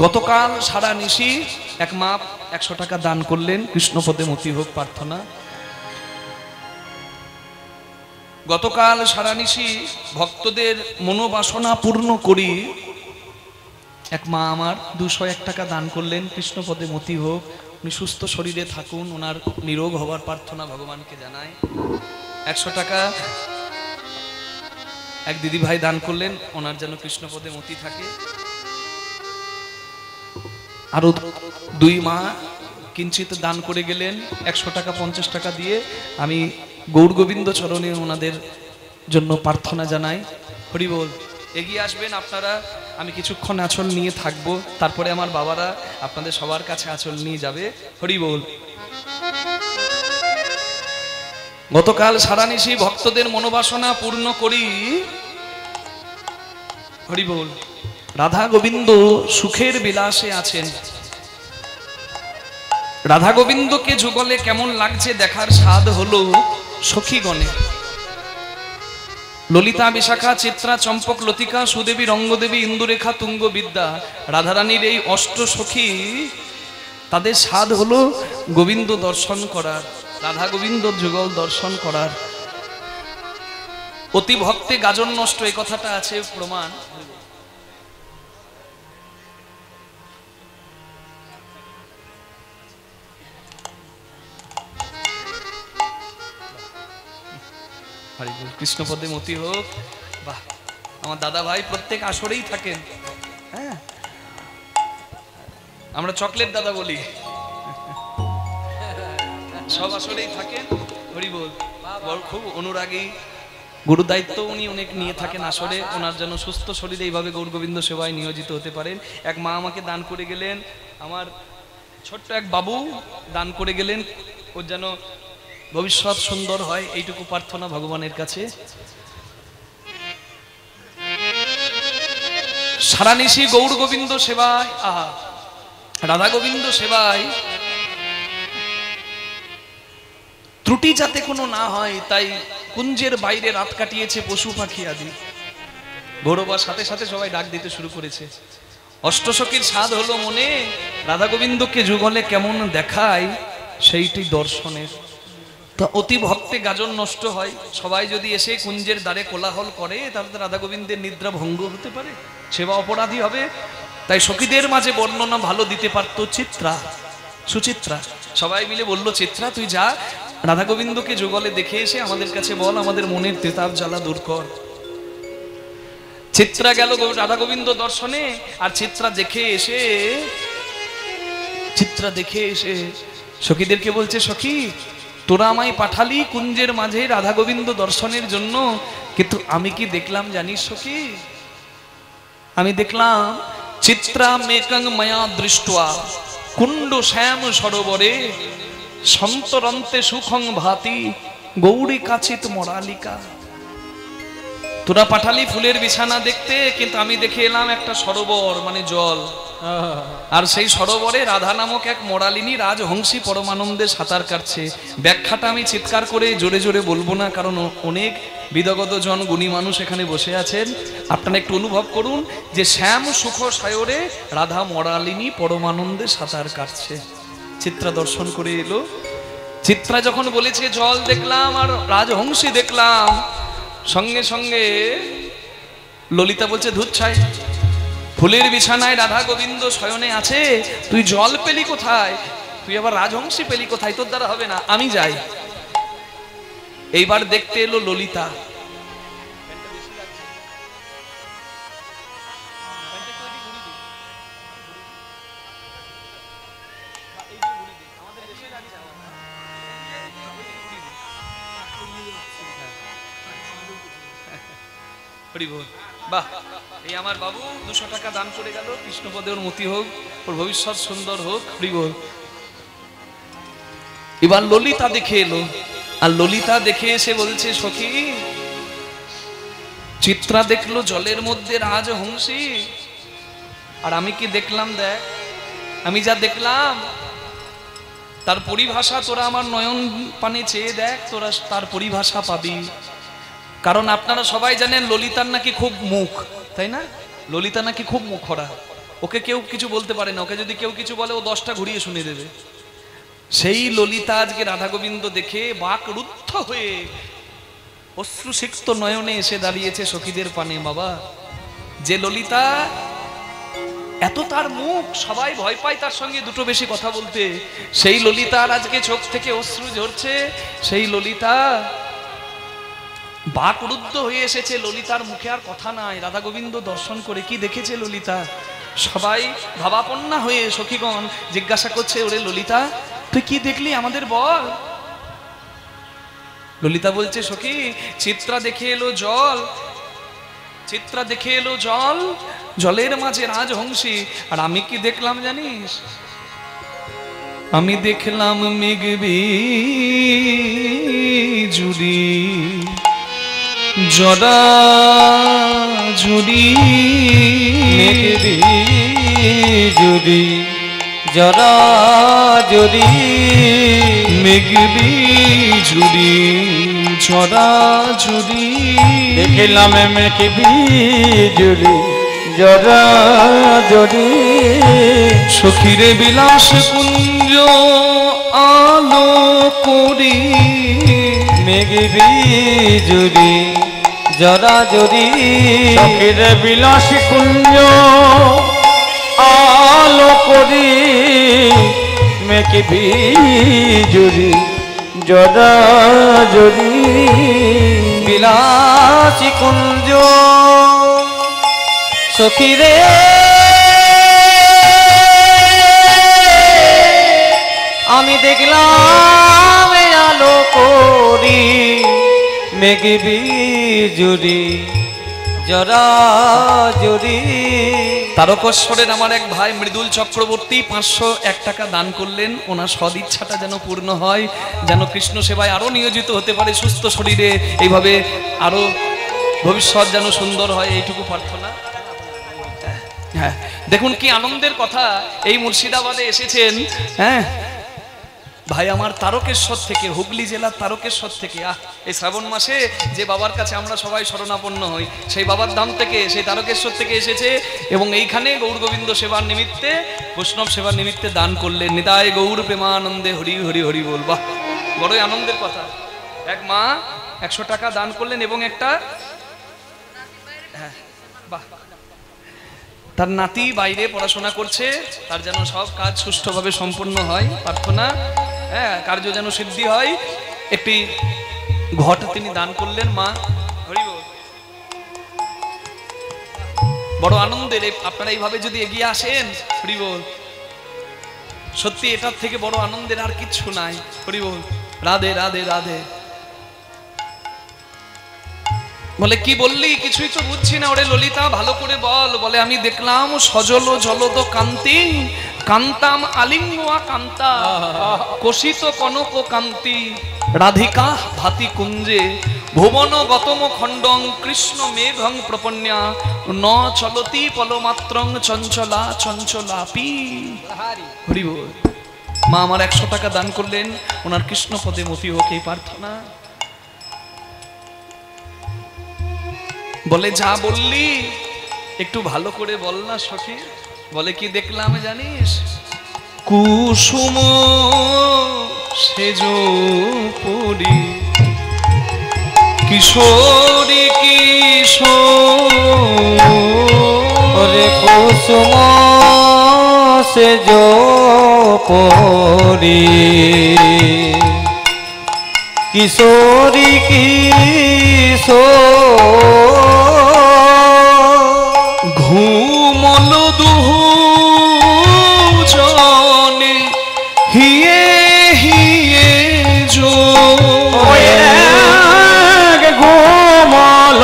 গতকাল সারা নিশি এক মা 100 টাকা দান করলেন, কৃষ্ণপদে মতি হোক প্রার্থনা। গতকাল সারা নিশি ভক্তদের মনোবাসনা পূর্ণ করি এক মা আমার 201 টাকা দান করলেন, কৃষ্ণপদে মতি হোক, উনি সুস্থ শরীরে থাকুন, ওনার নিরোগ হবার প্রার্থনা ভগবানকে জানায়। 100 টাকা এক দিদি ভাই দান করলেন, ওনার যেন কৃষ্ণপদে মতি থাকে। আরো 2 মা কিঞ্চিত দান করে গেলেন 100 টাকা 50 টাকা দিয়ে। আমি গৌর গোবিন্দ চরণে ওনাদের জন্য প্রার্থনা জানাই। হরি বল। এগিয়ে আসবেন আপনারা, আমি কিছুক্ষণ আঁচল নিয়ে থাকবো, তারপরে আমার বাবারা আপনাদের সবার কাছে আঁচল নিয়ে যাবে। হরি বল। গতকাল সারা নিশি ভক্তদের মনোবাসনা পূর্ণ করি। হরি বল। রাধা গোবিন্দ সুখের বিলাসে আছেন। রাধা গোবিন্দকে যুগলে কেমন লাগছে দেখার স্বাদ হলো সখীগণে। ললিতা, বিশাখা, চিত্রা, চম্পক, লতিকা, সুদেবী, রঙ্গদেবী, ইন্দুরেখা, তুঙ্গ, বিদ্যা, রাধারানীর এই অষ্ট সখী, তাদের স্বাদ হলো গোবিন্দ দর্শন করার, রাধা গোবিন্দ যুগল দর্শন করার। অতি ভক্তে গাজন নষ্ট, এই কথাটা আছে প্রমাণ। কৃষ্ণপদে মতি হোক। বাহ, আমার দাদা ভাই প্রত্যেক আসরেই থাকেন। হ্যাঁ, আমরা চকলেট দাদা বলি, সব আসরেই থাকেন। হরি বল। খুব অনুরাগী, গুরু দায়িত্ব উনি অনেক নিয়ে থাকেন আসরে, ওনার যেন সুস্থ শরীরে এইভাবে গৌর গোবিন্দ সেবায় নিয়োজিত হতে পারেন। এক মা আমাকে দান করে গেলেন, আমার ছোট্ট এক বাবু দান করে গেলেন, ওর যেন ভবিষ্যৎ সুন্দর হয়, এইটুকু প্রার্থনা ভগবানের কাছে। সারা নিশি গৌর গোবিন্দ সেবায়, আহা, রাধা গোবিন্দ সেবায় ত্রুটি যাতে কোনো না হয়, তাই কুঞ্জের বাইরে রাত কাটিয়েছে পশু পাখি আদি। গৌরবার সাথে সাথে সবাই ডাক দিতে শুরু করেছে। অষ্টসখীর স্বাদ হলো মনে, রাধা গোবিন্দকে যুগলে কেমন দেখায় সেইটি দর্শনের। তা অতি ভক্তে গাজন নষ্ট হয়, সবাই যদি এসে কুঞ্জের দ্বারে কোলাহল করে তাহলে তো রাধা গোবিন্দের নিদ্রা ভঙ্গ হতে পারে, সেবা অপরাধী হবে। তাই সখীদের মাঝে বর্ণনা ভালো দিতে পারতো চিত্রা, সুচিত্রা। সবাই মিলে বললো, চিত্রা তুই যা, রাধা গোবিন্দকে যুগলে দেখে এসে আমাদের কাছে বল, আমাদের মনের তেতাব জ্বালা দূর কর। চিত্রা গেল রাধা গোবিন্দ দর্শনে, আর চিত্রা দেখে এসে সখীদেরকে বলছে, সখী তোরা আমায় পাঠালি কুঞ্জের মাঝে রাধা গোবিন্দ দর্শনের জন্য, কিন্তু আমি কি দেখলাম জানিস সখী? আমি দেখলাম চিত্রা মেকং মায়া দৃষ্ট্বা কুণ্ড শ্যাম সরোবরে সন্তরন্তে সুখং ভাতি গৌরী কাচিত মরালিকা। তোরা পাঠালি ফুলের বিছানা দেখতে, কিন্তু আমি দেখে এলাম একটা সরোবর, মানে জল, আর সেই সরোবরে রাধা নামক এক মরালিনী রাজহংসী পরমানন্দে সাঁতার কাটছে। ব্যাখ্যাটা আমি চিৎকার করে জোরে জোরে বলবো না, কারণ অনেক বিদগত জন গুণী মানুষ এখানে বসে আছেন। আপনারা একটু অনুভব করুন যে শ্যাম সুখ সায়রে রাধা মরালিনী পরমানন্দে সাঁতার কাটছে। চিত্রা দর্শন করে এলো। চিত্রা যখন বলেছে জল দেখলাম আর রাজহংসী দেখলাম, সঙ্গে সঙ্গে ললিতা বলছে, ধুর ছাই, ফুলের বিছানায় রাধা গোবিন্দ শয়নে আছে, তুই জল পেলি কোথায়? তুই আবার রাজহংসী পেলি কোথায়? তোর দ্বারা হবে না, আমি যাই। এইবার দেখতে এলো ললিতা। হরি বল। বাহ, এই আমার বাবু 200 টাকা দান করে গেল, কৃষ্ণপদে ওর মতি হোক, ওর ভবিষ্যৎ সুন্দর হোক। হরি বল। এবার ললিতা দেখে এলো, আর ললিতা দেখে এসে বলছে সখী, চিত্রা দেখলো জলের মধ্যে রাজহংসী, আর আমি কি দেখলাম, দেখ আমি যা দেখলাম তার পরিভাষা তোরা আমার নয়ন পানে চেয়ে দেখ, তোরা তার পরিভাষা পাবি। কারণ আপনারা সবাই জানেন ললিতার নাকি খুব মুখ, তাই না? ললিতা নাকি খুব মুখরা, ওকে কেউ কিছু বলতে পারে না, ওকে যদি কেউ কিছু বলে ও 10টা ঘুরিয়ে শুনে দেবে। সেই ললিতা আজকে রাধা গোবিন্দ দেখে বাকরুদ্ধ হয়ে অশ্রুসিক্ত নয়নে এসে দাঁড়িয়েছে সখীদের পানে। বাবা, যে ললিতা এত তার মুখ, সবাই ভয় পায় তার সঙ্গে দুটো বেশি কথা বলতে, সেই ললিতার আজকে চোখ থেকে অশ্রু ঝরছে। সেই ললিতা বাকরুদ্ধ হয়ে এসেছে, ললিতার মুখে আর কথা নাই। রাধা গোবিন্দ দর্শন করে কি দেখেছে ললিতা, সবাই ভাবাপন্না হয়ে সখীগণ জিজ্ঞাসা করছে, ওরে ললিতা তুই কি দেখলি আমাদের বল। ললিতা বলছে, সখী চিত্রা দেখে এলো জল, চিত্রা দেখে এলো জল, জলের মাঝে রাজহংসী, আর আমি কি দেখলাম জানিস? আমি দেখলাম মেঘবিজুড়ি জরা জুড়ি, মেঘবিজুড়ি জরা জুড়ি, মেঘবিজুড়ি জরা জুড়ি, দেখলাম মেঘবিজুড়ি জরা জুড়ি, সখীরে বিলাস কুঞ্জ আলো করি, মেঘবিজুড়ি জরা জুড়ি, সখীর বিলাস কুঞ্জ আলো করি, মেঘবিজুড়ি জরা জুড়ি, বিলাসী কুঞ্জ সখীরে আমি দেখলাম আলো করি, মেঘবিজুড়ি জরা জুড়ি। তারকেশ্বরের আমার এক ভাই মৃদুল চক্রবর্তী 501 টাকা দান করলেন, ওনার সদিচ্ছাটা যেন পূর্ণ হয়, যেন কৃষ্ণ সেবায় আরো নিয়োজিত হতে পারে সুস্থ শরীরে, এইভাবে আরো ভবিষ্যৎ যেন সুন্দর হয়, এইটুকু প্রার্থনা। হ্যাঁ, দেখুন কি আনন্দের কথা, এই মুর্শিদাবাদে এসেছেন, হ্যাঁ ভাই আমার তারকেশ্বর থেকে, হুগলি জেলার তারকেশ্বর থেকে। এই শ্রাবণ মাসে যে বাবার কাছে আমরা সবাই শরণাপন্ন হই, সেই বাবার ধাম থেকে, সেই তারকেশ্বর থেকে এসেছে, এবং এইখানে গৌর গোবিন্দ সেবার নিমিত্তে, বৈষ্ণব সেবার নিমিত্তে দান করলেন। নিতাই গৌর প্রেমানন্দে হরি হরি হরি বল। বাহ, বড়ই আনন্দের কথা। এক মা 100 টাকা দান করলেন, এবং একটা, হ্যাঁ বাহ, তার নাতি বাইরে পড়াশোনা করছে, তার যেন সব কাজ সুষ্ঠুভাবে সম্পন্ন হয়, প্রার্থনা, হ্যাঁ কার্য যেন সিদ্ধি হয়। একটি ঘট তিনি দান করলেন। মা হরি বল। বড় আনন্দের, আপনারা এইভাবে যদি এগিয়ে আসেন, হরি বল, সত্যি এটার থেকে বড় আনন্দের আর কিচ্ছু নাই। হরি বল। রাধে রাধে রাধে। বলে কি বললি, কিছুই তো বুঝছি না। ওরে ললিতা ভালো করে বল। বলে আমি দেখলাম সজল জলদ কান্তি, কান্তাম আলিঙ্গা কান্তা, কোশিত কনক কান্তি, রাধিকা ভাতি কুঞ্জে, ভুবন গতম খণ্ডং কৃষ্ণ মেঘং প্রপন্যা, ন চলতি পলমাত্রং চঞ্চলা চঞ্চলাপি। হরি বল। মা আমার 100 টাকা দান করলেন, ওনার কৃষ্ণ পদে মতি হোক এই প্রার্থনা। বলে যা বললি একটু ভালো করে বল না সখী। বলে কি দেখলাম জানিস, কুসুম সেজ পরি, কিশোরী কিশোরে, কুসুম সেজ পরি, কিশোরী কিশোর, ঘুমল দুজনে হিয়ে হিয়ে জো, ঘুমল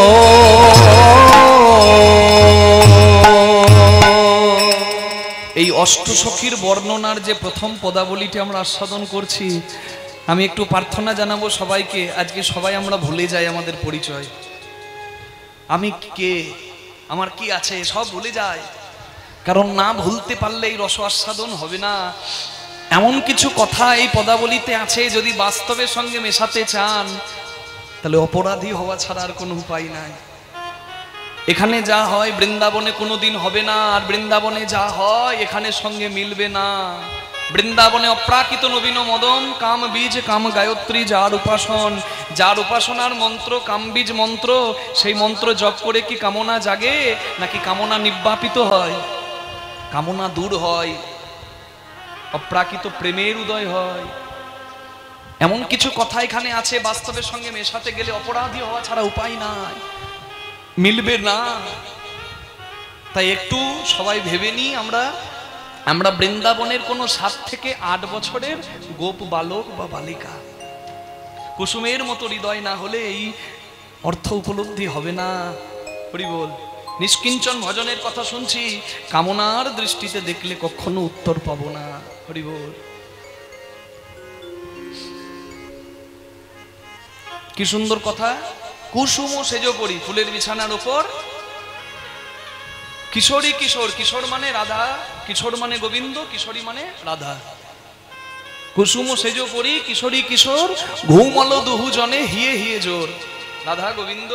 ও এই অষ্টসখীর বর্ণনার যে প্রথম পদাবলীটি আমরা আস্বাদন করছি, আমি একটু প্রার্থনা জানাবো সবাইকে। আজকে সবাই আমরা ভুলে যাই আমাদের পরিচয়, আমি কে, আমার কি আছে, সব ভুলে যায়। কারণ না ভুলতে পারলে এই রস আস্বাদন হবে না। এমন কিছু কথা এই পদাবলীতে আছে, যদি বাস্তবের সঙ্গে মেশাতে চান তাহলে অপরাধী হওয়া ছাড়া আর কোনো উপায় নাই। এখানে যা হয় বৃন্দাবনে কোনোদিন হবে না, আর বৃন্দাবনে যা হয় এখানে সঙ্গে মিলবে না। বৃন্দাবনে অপ্রাকৃত নবীন মদম কাম বীজ কাম গায়ত্রী, যার উপাসন, যার উপাসনার মন্ত্র কাম বীজ মন্ত্র, সেই মন্ত্র জপ করে কি কামনা জাগে নাকি কামনা নির্বাপিত হয়, কামনা দূর হয়, অপ্রাকৃত প্রেমের উদয় হয়। এমন কিছু কথা এখানে আছে, বাস্তবের সঙ্গে মেশাতে গেলে অপরাধী হওয়া ছাড়া উপায় নাই, মিলবে না। তাই একটু সবাই ভেবে নিই, আমরা বৃন্দাবনের কোনো 7 থেকে 8 বছরের গোপ বালক বা বালিকা। কুসুমের মতো হৃদয় না হলে এই অর্থ উপলব্ধি হবে না। হরি বল। নিষ্কিঞ্চন ভজনের কথা শুনছি, কামনার দৃষ্টিতে দেখলে কখনো উত্তর পাবো না। হরি বল। কি সুন্দর কথা, কুসুম সেজ পরি, ফুলের বিছানার উপর কিশোরী কিশোর, কিশোর মানে রাধা, কিশোর মানে গোবিন্দ, কিশোরী মানে রাধা। কুসুম সেজ পরি কিশোরী কিশোর, ঘুমল দুহু জনে হিয়ে হিয়ে জোর। রাধা গোবিন্দ।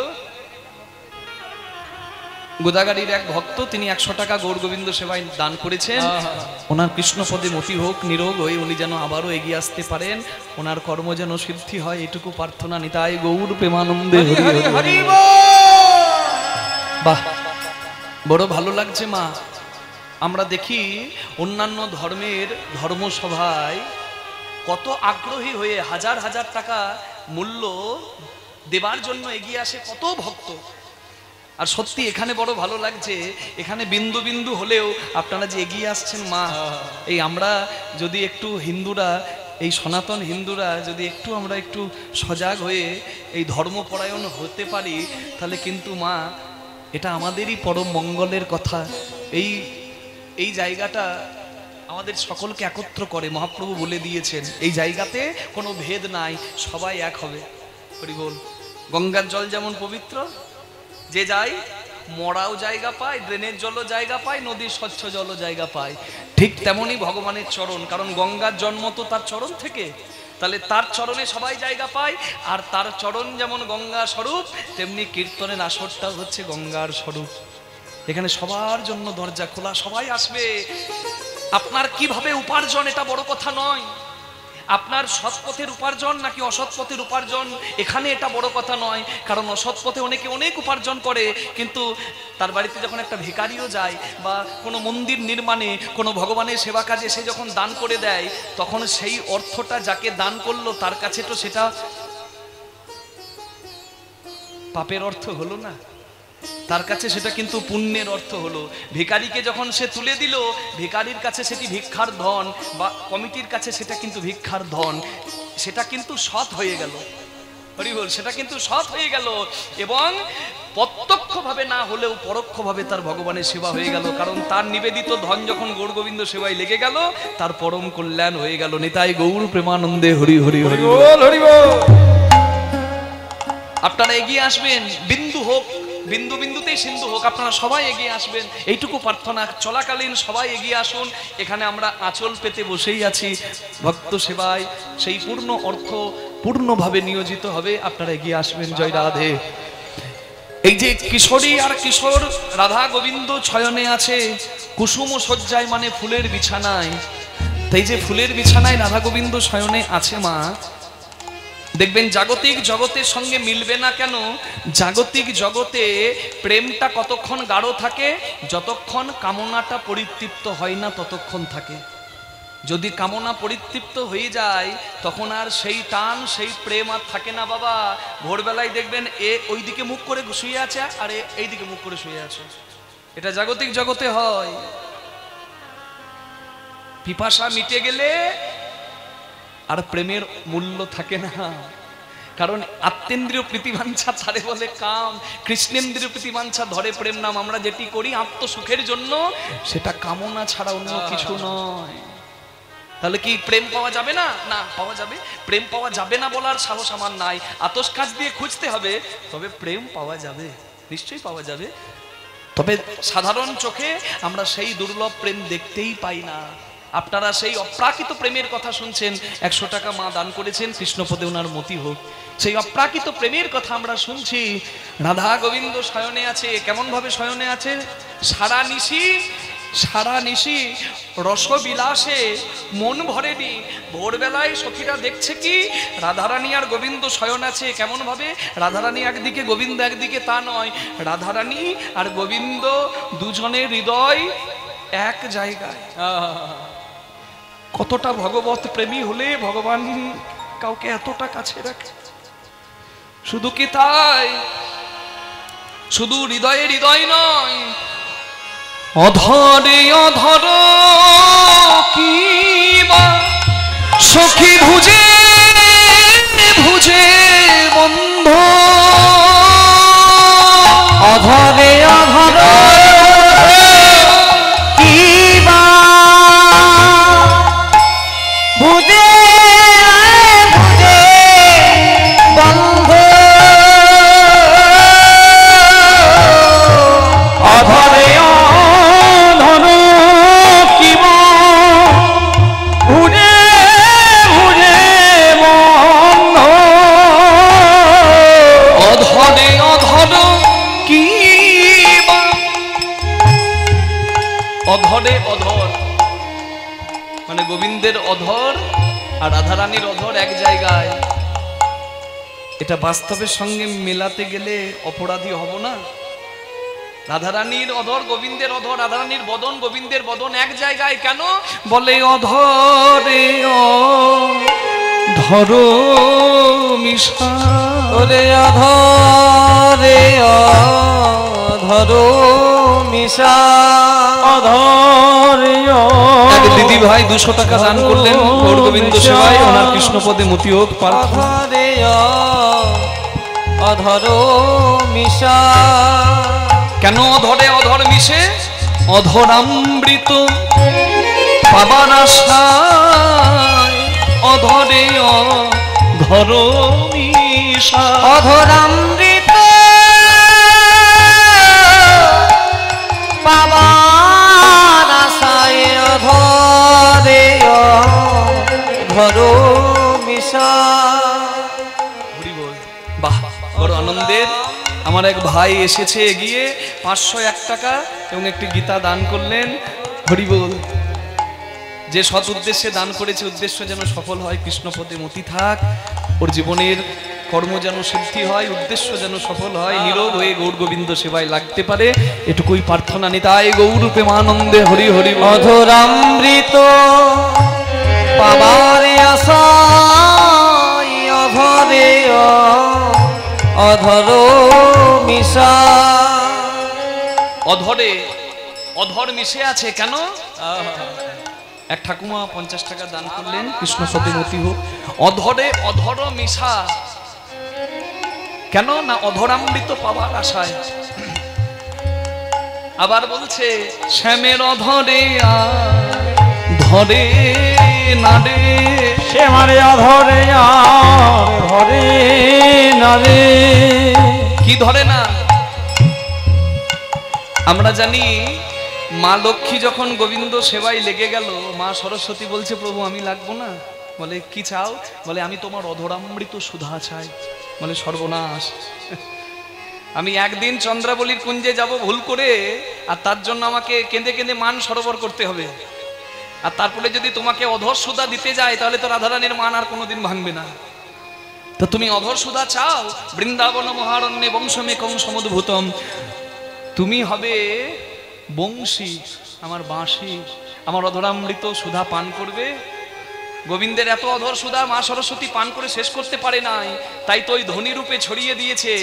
গোদাগাড়ির এক ভক্ত, তিনি 100 টাকা গৌর গোবিন্দ সেবায় দান করেছেন। ওনার কৃষ্ণপদে মতি হোক, নিরোগ হয়ে উনি যেন আবারও এগিয়ে আসতে পারেন, ওনার কর্ম যেন সিদ্ধি হয়, এটুকু প্রার্থনা। নিতাই গৌর প্রেমানন্দে হরি হরি হরি। বাহ, বড় ভালো লাগছে মা। আমরা দেখি অন্যান্য ধর্মের ধর্মসভায় কত আগ্রহী হয়ে হাজার হাজার টাকা মূল্য দেবার জন্য এগিয়ে আসে কত ভক্ত। আর সত্যি এখানে বড় ভালো লাগছে, এখানে বিন্দু বিন্দু হলেও আপনারা যে এগিয়ে আসছেন মা, এই আমরা যদি একটু হিন্দুরা, এই সনাতন হিন্দুরা যদি আমরা একটু সজাগ হয়ে এই ধর্মপরায়ণ হতে পারি, তাহলে কিন্তু মা এটা আমাদেরই পরম মঙ্গলের কথা। এই জায়গাটা আমাদের সকলকে একত্র করে। মহাপ্রভু বলে দিয়েছেন এই জায়গাতে কোনো ভেদ নাই, সবাই এক হবে। হরি বল। গঙ্গার জল যেমন পবিত্র, যে যায় মরাও জায়গা পায়, ড্রেনের জলও জায়গা পায়, নদীর স্বচ্ছ জলও জায়গা পায়, ঠিক তেমনই ভগবানের চরণ। কারণ গঙ্গার জন্ম তো তার চরণ থেকে, তাহলে তার চরণে সবাই জায়গা পায়। আর তার চরণ যেমন গঙ্গা স্বরূপ, তেমনি কীর্তনের আসরটা হচ্ছে গঙ্গার স্বরূপ। এখানে সবার জন্য দরজা খোলা, সবাই আসবে। আপনার কিভাবে উপার্জন এটা বড় কথা নয়, আপনার সৎ পথের উপার্জন নাকি অসৎ পথের উপার্জন এখানে এটা বড় কথা নয়। কারণ অসৎ পথে অনেকে অনেক উপার্জন করে, কিন্তু তার বাড়িতে যখন একটা ভিখারিও যায় বা কোনো মন্দির নির্মাণে, কোনো ভগবানের সেবা কাজে সে যখন দান করে দেয়, তখন সেই অর্থটা যাকে দান করলো তার কাছে তো সেটা পাপের অর্থ হলো না, তার কাছে সেটা কিন্তু পুণ্যের অর্থ হলো। ভিখারিকে যখন সে তুলে দিল, ভিখারির কাছে সেটি ভিক্ষার ধন, বা কমিটির কাছে সেটা কিন্তু ভিক্ষার ধন, সেটা কিন্তু সৎ হয়ে গেল। হরি বল। সেটা কিন্তু সৎ হয়ে গেল, এবং প্রত্যক্ষভাবে না হলেও পরোক্ষভাবে তার ভগবানের সেবা হয়ে গেল। কারণ তার নিবেদিত ধন যখন গৌর গোবিন্দ সেবায় লেগে গেল, তার পরম কল্যাণ হয়ে গেল। নিতাই গৌর প্রেমানন্দে হরি হরি হরি বল হরি বল। আপনারা এগিয়ে আসবেন, বিন্দু হোক, বিন্দু বিন্দুতেই সিন্ধু হোক, আপনারা সবাই এগিয়ে আসবেন, এইটুকু প্রার্থনা। চলাকালীন সবাই এগিয়ে আসুন। এখানে আমরা আঁচল পেতে বসেই আছি, ভক্ত সেবায় সেই পূর্ণ অর্থ পূর্ণভাবে নিয়োজিত হবে। আপনারা এগিয়ে আসবেন। জয় রাধে। এই যে কিশোরী আর কিশোর রাধা গোবিন্দ শয়নে আছে, কুসুম শয্যায় মানে ফুলের বিছানায়। তাই যে ফুলের বিছানায় রাধা গোবিন্দ শয়নে আছে মা, দেখবেন জাগতিক জগতের সঙ্গে মিলবে না কেন? জাগতিক জগতে প্রেমটা কতক্ষণ গাঢ় থাকে? যতক্ষণ কামনাটা পরিতৃপ্ত হয় না ততক্ষণ থাকে। যদি কামনা পরিতৃপ্ত হয়ে যায়, তখন আর সেই টান, সেই প্রেম আর থাকে না বাবা। ভোরবেলায় দেখবেন এ ওই দিকে মুখ করে শুয়ে আছে, আর এই দিকে মুখ করে শুয়ে আছে। এটা জাগতিক জগতে হয়। পিপাসা মিটে গেলে আর প্রেমের মূল্য থাকে না। কারণ আত্মেন্দ্রীয় প্রীতিবাঞ্ছা তারে বলে কাম, কৃষ্ণেন্দ্রীয় প্রীতিবাঞ্ছা ধরে প্রেম নাম। আমরা যেটি করি আত্মসুখের জন্য, সেটা কামনা ছাড়া অন্য কিছু নয়। তাহলে কি প্রেম পাওয়া যাবে না? না, পাওয়া যাবে। প্রেম পাওয়া যাবে না বলার সাহস আমার নাই। আতস কাজ দিয়ে খুঁজতে হবে, তবে প্রেম পাওয়া যাবে, নিশ্চয়ই পাওয়া যাবে। তবে সাধারণ চোখে আমরা সেই দুর্লভ প্রেম দেখতেই পাই না। আপনারা সেই অপ্রাকৃত প্রেমের কথা শুনছেন, 100 টাকা মা দান করেছেন, কৃষ্ণপদে ওনার মতি হোক। সেই অপ্রাকৃত প্রেমের কথা আমরা শুনছি। রাধা গোবিন্দ শয়নে আছে। কেমন ভাবে শয়নে আছে? সারা নিশি রসবিলাসে মন ভরেনি। ভোরবেলায় সখীরা দেখছে কি, রাধারানী আর গোবিন্দ শয়ন আছে। কেমন ভাবে? রাধারানী একদিকে, গোবিন্দ একদিকে, তা নয়, রাধারানী আর গোবিন্দ দুজনের হৃদয় এক জায়গায়। কতটা ভগবত প্রেমী হলে ভগবান কাউকে এতটা কাছে রাখে। শুধু কি তাই? শুধু হৃদয়ে হৃদয় নয়, অধরে অধর কি বা সখী ভুজে ভুজে বন্ধ। অধরে অধর কি বা ভুজে ভুজে বন্ধ। অধরে অধর কি বা ভুজে ভুজে বন্ধ। অধরে অধর কি বা, অধরে অধর মানে গোবিন্দের অধর আর রাধারানীর অধর এক জায়গায়। এটা বাস্তবের সঙ্গে মেলাতে গেলে অপরাধী হব না? রাধারানীর অধর গোবিন্দের অধর, রাধারানীর বদন গোবিন্দের বদন এক জায়গায় কেন? বলে অধরে অধর মিশা। ওরে অধরে অধর মিশা। অধরে এক দিদি ভাই 200 টাকা দান করলেন গৌর গোবিন্দ সেবায়, ওনার কৃষ্ণপদে মতি হোক প্রার্থনা। অধরে অধর মিশা। কেন অধরে অধর মিশে? অধরামৃত পাবার আশায় অধরে অধর মিশা। অধরামৃত পাবার আশায় অধরে অধর মিশা। বাহ, বড় আনন্দের। আমার এক ভাই এসেছে এগিয়ে 501 টাকা এবং একটি গীতা দান করলেন। হরি বল। যে সৎ উদ্দেশ্যে দান করেছে, উদ্দেশ্য যেন সফল হয়, কৃষ্ণপদে মতি থাক, ওর জীবনের কর্ম যেন সিদ্ধি হয়, উদ্দেশ্য যেন সফল হয়, নীরব হয়ে গৌর গোবিন্দ সেবায় লাগতে পারে, এটুকুই প্রার্থনা। নিতাই গৌর প্রেমানন্দে হরি হরি বল। অধরামৃত পাবার আশায় অধরে অধর মিশা। অধরে অধর মিশে আছে কেন? এক ঠাকুমা 50 টাকা দান করলেন, কৃষ্ণপদে মতি হোক। অধরে অধর মিশা কেন? না অধরামৃত পাওয়ার আশায়। আবার বলছে শ্যামের অধরে ধরে না রে। শ্যামারে অধরে আর ধরে না রে। কি ধরে না? আমরা জানি মা লক্ষ্মী যখন গোবিন্দ সেবায় লেগে গেল, মা সরস্বতী বলছে প্রভু আমি লাগবো না। বলে কি চাও? বলে আমি তোমার অধরামৃত সুধা চাই। বলে সর্বনাশ, আমি একদিন চন্দ্রাবলীর কুঞ্জে যাব ভুল করে, আর তার জন্য আমাকে কেঁদে কেঁদে মান সরোবর করতে হবে। আর তারপরে যদি তোমাকে অধর সুধা দিতে যায়, তাহলে তো রাধারানীর মান আর কোনোদিন ভাঙবে না। তো তুমি অধর সুধা চাও, বৃন্দাবন মহারণ্যে বংশমে কং সমুদ্ভূতম, তুমি হবে বংশী, আমার বাঁশি, আমার অধরামৃত সুধা পান করবে। গোবিন্দের এত অধর সুধা মা সরস্বতী পান করে শেষ করতে পারে নাই, তাই তো ওই ধনী রূপে ছড়িয়ে দিয়েছে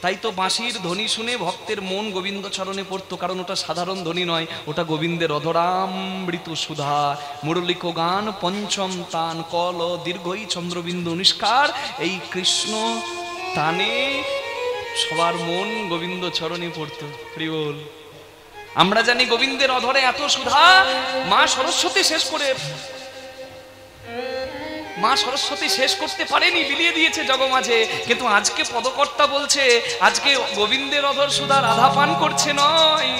তাই তো বাঁশির ধ্বনি শুনে ভক্তের মন গোবিন্দ চরণে পড়তো, কারণ ওটা সাধারণ ধ্বনি নয়, ওটা গোবিন্দের অধরামৃত সুধা। মুরলিক গান পঞ্চম তান কল দীর্ঘই চন্দ্রবিন্দু নিষ্কার, এই কৃষ্ণ তানে সবার মন গোবিন্দ চরণে পড়তো। হরি বল। আমরা জানি গোবিন্দের অধরে এত সুধা, মা সরস্বতী শেষ করতে পারেনি, বিলিয়ে দিয়েছে জগমাঝে। কিন্তু আজকে পদকর্তা বলছে, আজকে গোবিন্দের অধর সুধা রাধা পান করছে নয়,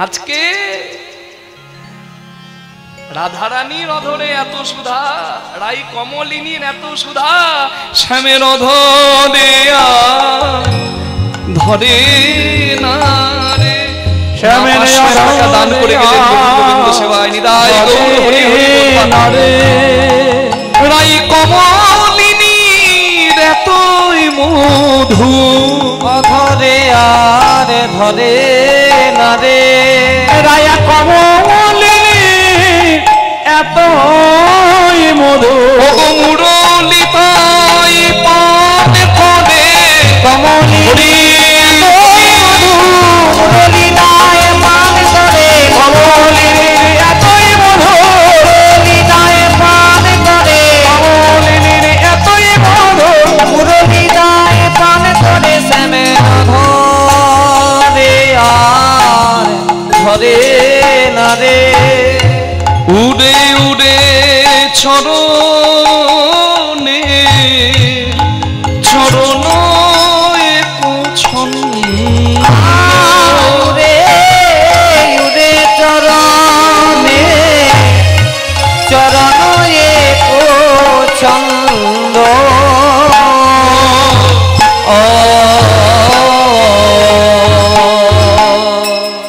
আজকে রাধারানীর অধরে এত সুধা, রাই কমলিনীর এত সুধা, শ্যামের অধরে ধরে না রে। শ্যামের টাকা দান করে গেলেন গোবিন্দ সেবায়, নিদায় গৌর হরি হরি বল রে। রাই কমলিনীর এতই মধু, অধরে আর ধরে না রে। রায়া কমলিনী এতই মধু, মুরলি তাই পান করে কমলিনী মুরলি দায় পান করে, কমলিনীর এতই মধু, মুরলি দায় পান করে, কমলিনীর এতই মধু, মুরলি দায় পান করে, শ্যামের ধরে আর ধরে না রে। উড়ে উড়ে চরণে চরণ উড়ে উড়ে চরণে চরণ ও ছন্দ।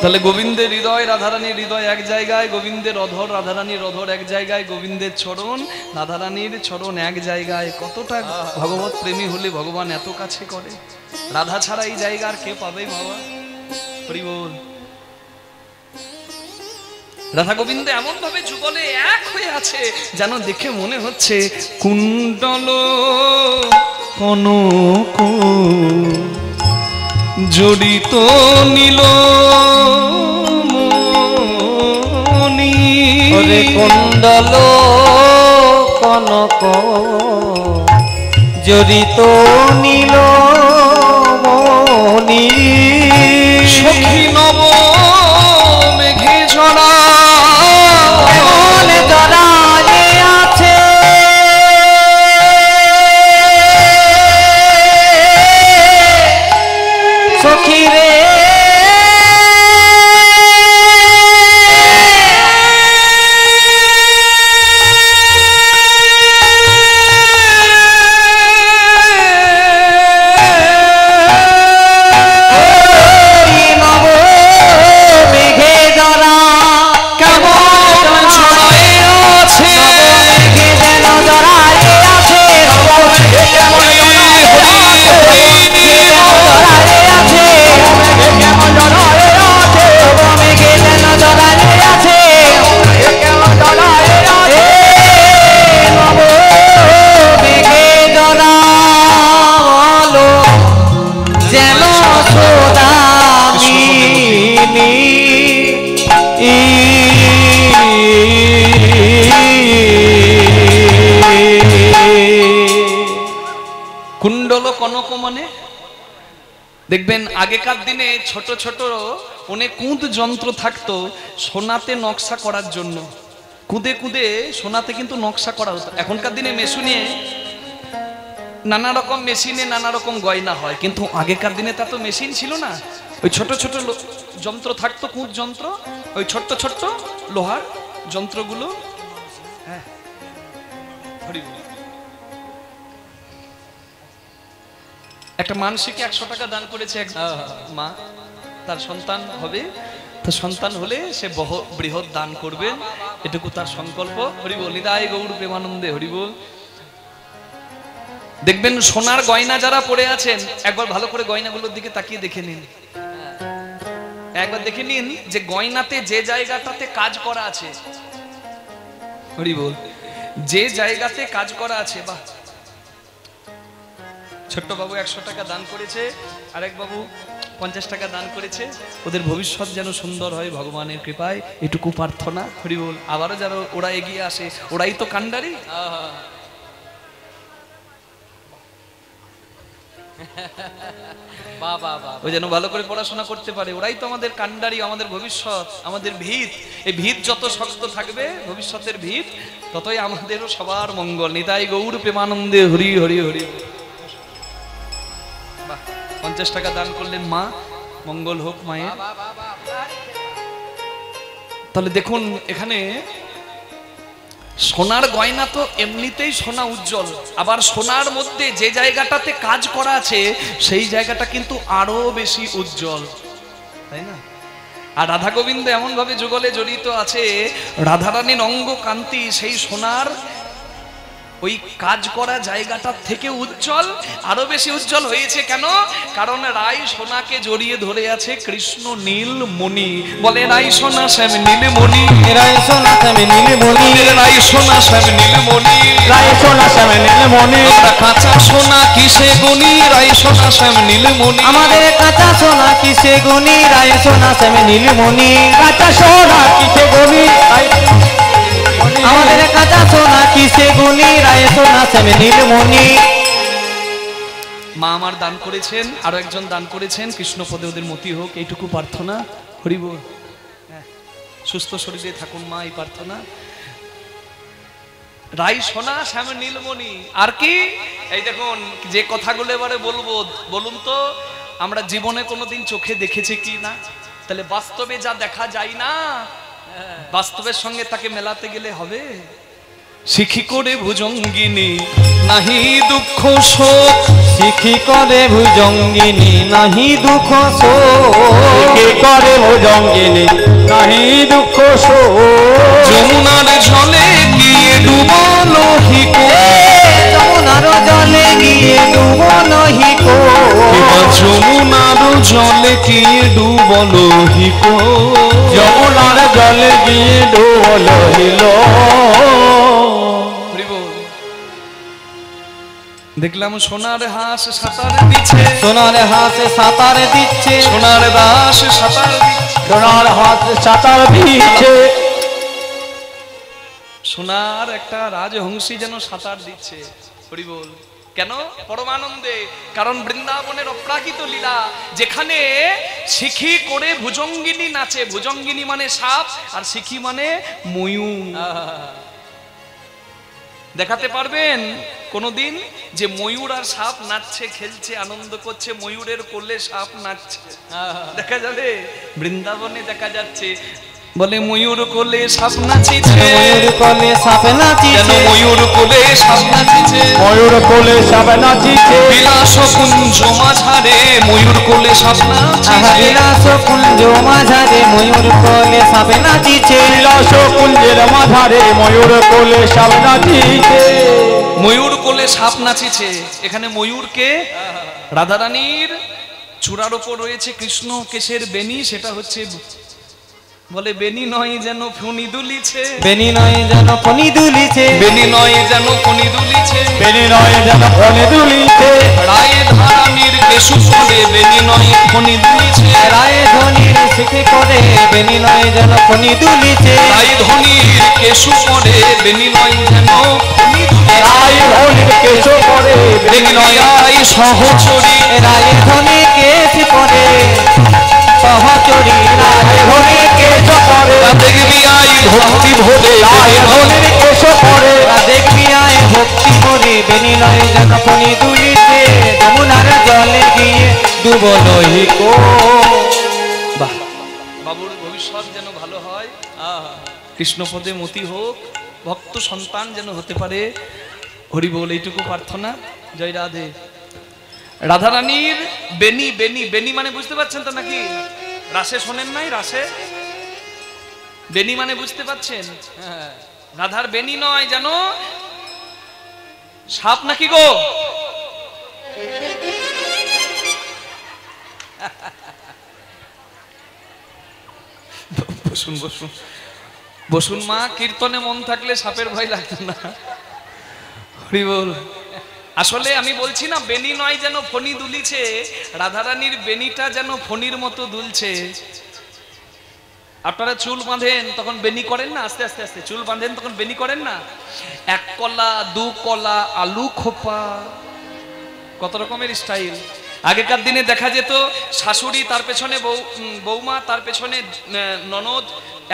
তাহলে গোবিন্দের হৃদয় রাধারানীর হৃদয় এক জায়গায়, গোবিন্দের অধর রাধারানীর অধর এক জায়গায়, গোবিন্দের চরণ রাধারানীর চরণ এক জায়গায়। কতটা ভগবত প্রেমী হলে ভগবান এত কাছে করে। রাধা ছাড়া এই জায়গা আর কে পাবে বাবা? হরি বল। রাধা গোবিন্দ এমন ভাবে যুগলে এক হয়ে আছে, যেন দেখে মনে হচ্ছে কুণ্ডল কনক জড়িত নীল মণি। ওরে কুণ্ডল কনক জড়িত নীল মণি। সখী নব মেঘে ঝরা এমন জড়ায়ে আছে, সখী রে কুণ্ডল কনক মানে দেখবেন আগেকার দিনে ছোট ছোট অনেক কুঁদ যন্ত্র থাকতো সোনাতে নকশা করার জন্য। কুঁদে কুঁদে সোনাতে কিন্তু নকশা করা হতো। এখনকার দিনে মেশিনে নানা রকম মেশিনে নানা রকম গয়না হয়, কিন্তু আগেকার দিনে তা তো মেশিন ছিল না। ওই ছোট ছোট যন্ত্র থাকতো, কুঁদ যন্ত্র, ওই ছোট্ট ছোট্ট লোহার যন্ত্রগুলো। হ্যাঁ, একটা মানসিকে 100 টাকা দান করেছে এক মা, তার সন্তান হবে, তার সন্তান হলে সে বৃহৎ দান করবেন, এটুকু তার সংকল্প। হরিবল। নিদায় গৌর প্রেমানন্দে হরিবল। দেখবেন সোনার গয়না যারা পড়ে আছেন, একবার ভালো করে গয়নাগুলোর দিকে তাকিয়ে দেখে নিন। একবার দেখে নিন যে গয়নাতে যে জায়গাটাতে কাজ করা আছে, হরিবল, যে জায়গাতে কাজ করা আছে, বাহ, ছোট্ট বাবু 100 টাকা দান করেছে, আরেক বাবু 50 টাকা দান করেছে। ওদের ভবিষ্যৎ যেন সুন্দর হয় ভগবানের কৃপায়, এটুকু প্রার্থনা। হরি বল। আবারও যেন ওরা এগিয়ে আসে, ওরাই তো কান্ডারি। ওই যেন ভালো করে পড়াশোনা করতে পারে, ওরাই তো আমাদের কান্ডারি, আমাদের ভবিষ্যৎ, আমাদের ভিত। এই ভিত যত শক্ত থাকবে, ভবিষ্যতের ভিত, ততই আমাদেরও সবার মঙ্গল। নিতাই গৌর প্রেমানন্দে হরি হরি হরি। 50 টাকা দান করলেন মা, মঙ্গল হোক মায়ের। তাহলে দেখুন এখানে সোনার গয়না তো এমনিতেই সোনা উজ্জ্বল, আবার সোনার মধ্যে যে জায়গাটাতে কাজ করা আছে সেই জায়গাটা কিন্তু আরো বেশি উজ্জ্বল, তাই না? আর রাধা গোবিন্দ এমন ভাবে যুগলে জড়িত আছে, রাধারানীর অঙ্গ কান্তি সেই সোনার ওই কাজ করা জায়গাটা থেকে উজ্জ্বল, আরো বেশি উজ্জ্বল হয়েছে। কেন? কারণ রাই সোনাকে জড়িয়ে ধরে আছে কৃষ্ণ নীল মণি। বলে রাই সোনা শ্যাম নীল মণি, রাই সোনা শ্যাম নীল মণি, রাই সোনা শ্যাম নীল মণি, রাই সোনা শ্যাম নীল মণি। আমরা কাঁচা সোনা কিসে গুনি, রাই সোনা শ্যাম নীল মণি। আমাদের কাঁচা সোনা কিসে গুনি, রাই সোনা শ্যাম নীল মণি। কাঁচা সোনা কিসে গুনি, আমাদের কাঁচা সোনা কিসে গুনি, রাই সোনা শ্যাম নীল মণি। মা আমার দান করেছেন, আরো একজন দান করেছেন, কৃষ্ণপদে ওদের মতি হোক, এইটুকু প্রার্থনা। হরি বল। সুস্থ শরীরে থাকুন মা, এই প্রার্থনা। রাই সোনা শ্যাম নীলমণি। আর কি? এই দেখুন যে কথাগুলো এবারে বলবো, বলুন তো আমরা জীবনে কোনোদিন চোখে দেখেছি কি না? তাহলে বাস্তবে যা দেখা যায় না, বাস্তবের সঙ্গে তাকে মেলাতে গেলে হবে। শিখি করে ভুজঙ্গিনী নাহি দুঃখ শোক, শিখি করে ভুজঙ্গিনী নাহি দুঃখ শোক, শিখি করে ভুজঙ্গিনী নাহি দুঃখ শোক। যমুনার জলে গিয়ে ডুবো লোহিক, যমুনার জলে গিয়ে ডুবো লোহিক, যমুনার জলে গিয়ে ডুবো লোহিক, যমুনার জলে গিয়ে ডুবো লোহিল। দেখলাম সোনার হাঁস সাঁতার দিচ্ছে, সোনার হাঁস সাঁতার দিচ্ছে, সোনার দাস সাঁতার দিচ্ছে, সোনার হাত সাঁতার দিচ্ছে। সোনার একটা রাজহংসী যেন সাঁতার দিচ্ছে। হরি বল। কেন? পরমানন্দে। কারণ বৃন্দাবনের অপ্রাকৃত লীলা, যেখানে শিখি করে ভুজঙ্গিনী নাচে। ভুজঙ্গিনী মানে সাপ, আর শিখি মানে ময়ূর। দেখাতে পারবেন কোনদিন যে ময়ূর আর সাপ নাচছে, খেলছে, আনন্দ করছে, ময়ূরের কোলে সাপ নাচছে? দেখা যাবে? বৃন্দাবনে দেখা যাচ্ছে। বলে ময়ূর কোলে সাপ নাচিছে, ময়ূর কোলে সাপ নাচিছে, ময়ূর কোলে সাপ নাচিছে, ময়ূর কোলে সাপ নাচিছে। বিলাস কুঞ্জ মাঝারে ময়ূর কোলে সাপ নাচিছে, বিলাস কুঞ্জ মাঝারে ময়ূর কোলে সাপ নাচিছে, বিলাস কুঞ্জের মাঝারে ময়ূর কোলে সাপ নাচিছে। ময়ূর কোলে সাপ নাচিছে। এখানে ময়ূরকে রাধারানীর চূড়ার ওপর রয়েছে কৃষ্ণ কেশের বেনি, সেটা হচ্ছে বলে বেনি নয় যেন ফণি দুলিছে, বেনি নয় যেন ফণি দুলিছে, বেনি নয় যেন ফণি দুলিছে, বেনি নয় যেন ফণি দুলিছে। রায় ধারানীর কেশু পরে বেনি নয় ফণি দুলিছে, রায় ধনির শিখে করে বেনি নয় যেন ফণি দুলিছে, রায় ধনির কেশু পরে বেনি নয় যেন ফণি দুলিছে, রায় ধনির কেশু পরে বেনি নয় রায় সহচরী, রায় ধনি কেশ পরে সহচরী, রায় ধনি কেশ পরে দেখবি আই ভক্তি ভরে, রায় ধনির কেশু পরে দেখবি আয় ভক্তি করে বেনি নয় যেন ফণি দুলিছে, যমুনার জলে গিয়ে ডুবো লোহিক। বাহ, বাবুর ভবিষ্যৎ যেন ভালো হয়, কৃষ্ণপদে মতি হোক, ভক্ত সন্তান যেন হতে পারে। হরি বল, এইটুকু প্রার্থনা। জয় রাধে। রাধারানীর বেনি, বেনি বেনি মানে বুঝতে পারছেন তো নাকি? রাসে শোনেন নাই? রাসে বেনি মানে বুঝতে পারছেন? রাধার বেনি নয় যেন সাপ নাকি গো? বসুন বসুন বসুন মা, কীর্তনে মন থাকলে সাপের ভয় লাগতো না। হরি বল। আসলে আমি বলছি না বেনি নয় যেন ফণি দুলিছে, রাধারানীর বেনিটা যেন ফণির মতো দুলছে। আপনারা চুল বাঁধেন তখন বেনি করেন না, আস্তে আস্তে আস্তে চুল বাঁধেন তখন বেনি করেন না, এক কলা দু কলা আলু খোপা, কত রকমের স্টাইল। আগেকার দিনে দেখা যেত শাশুড়ি তার পেছনে বৌমা তার পেছনে ননদ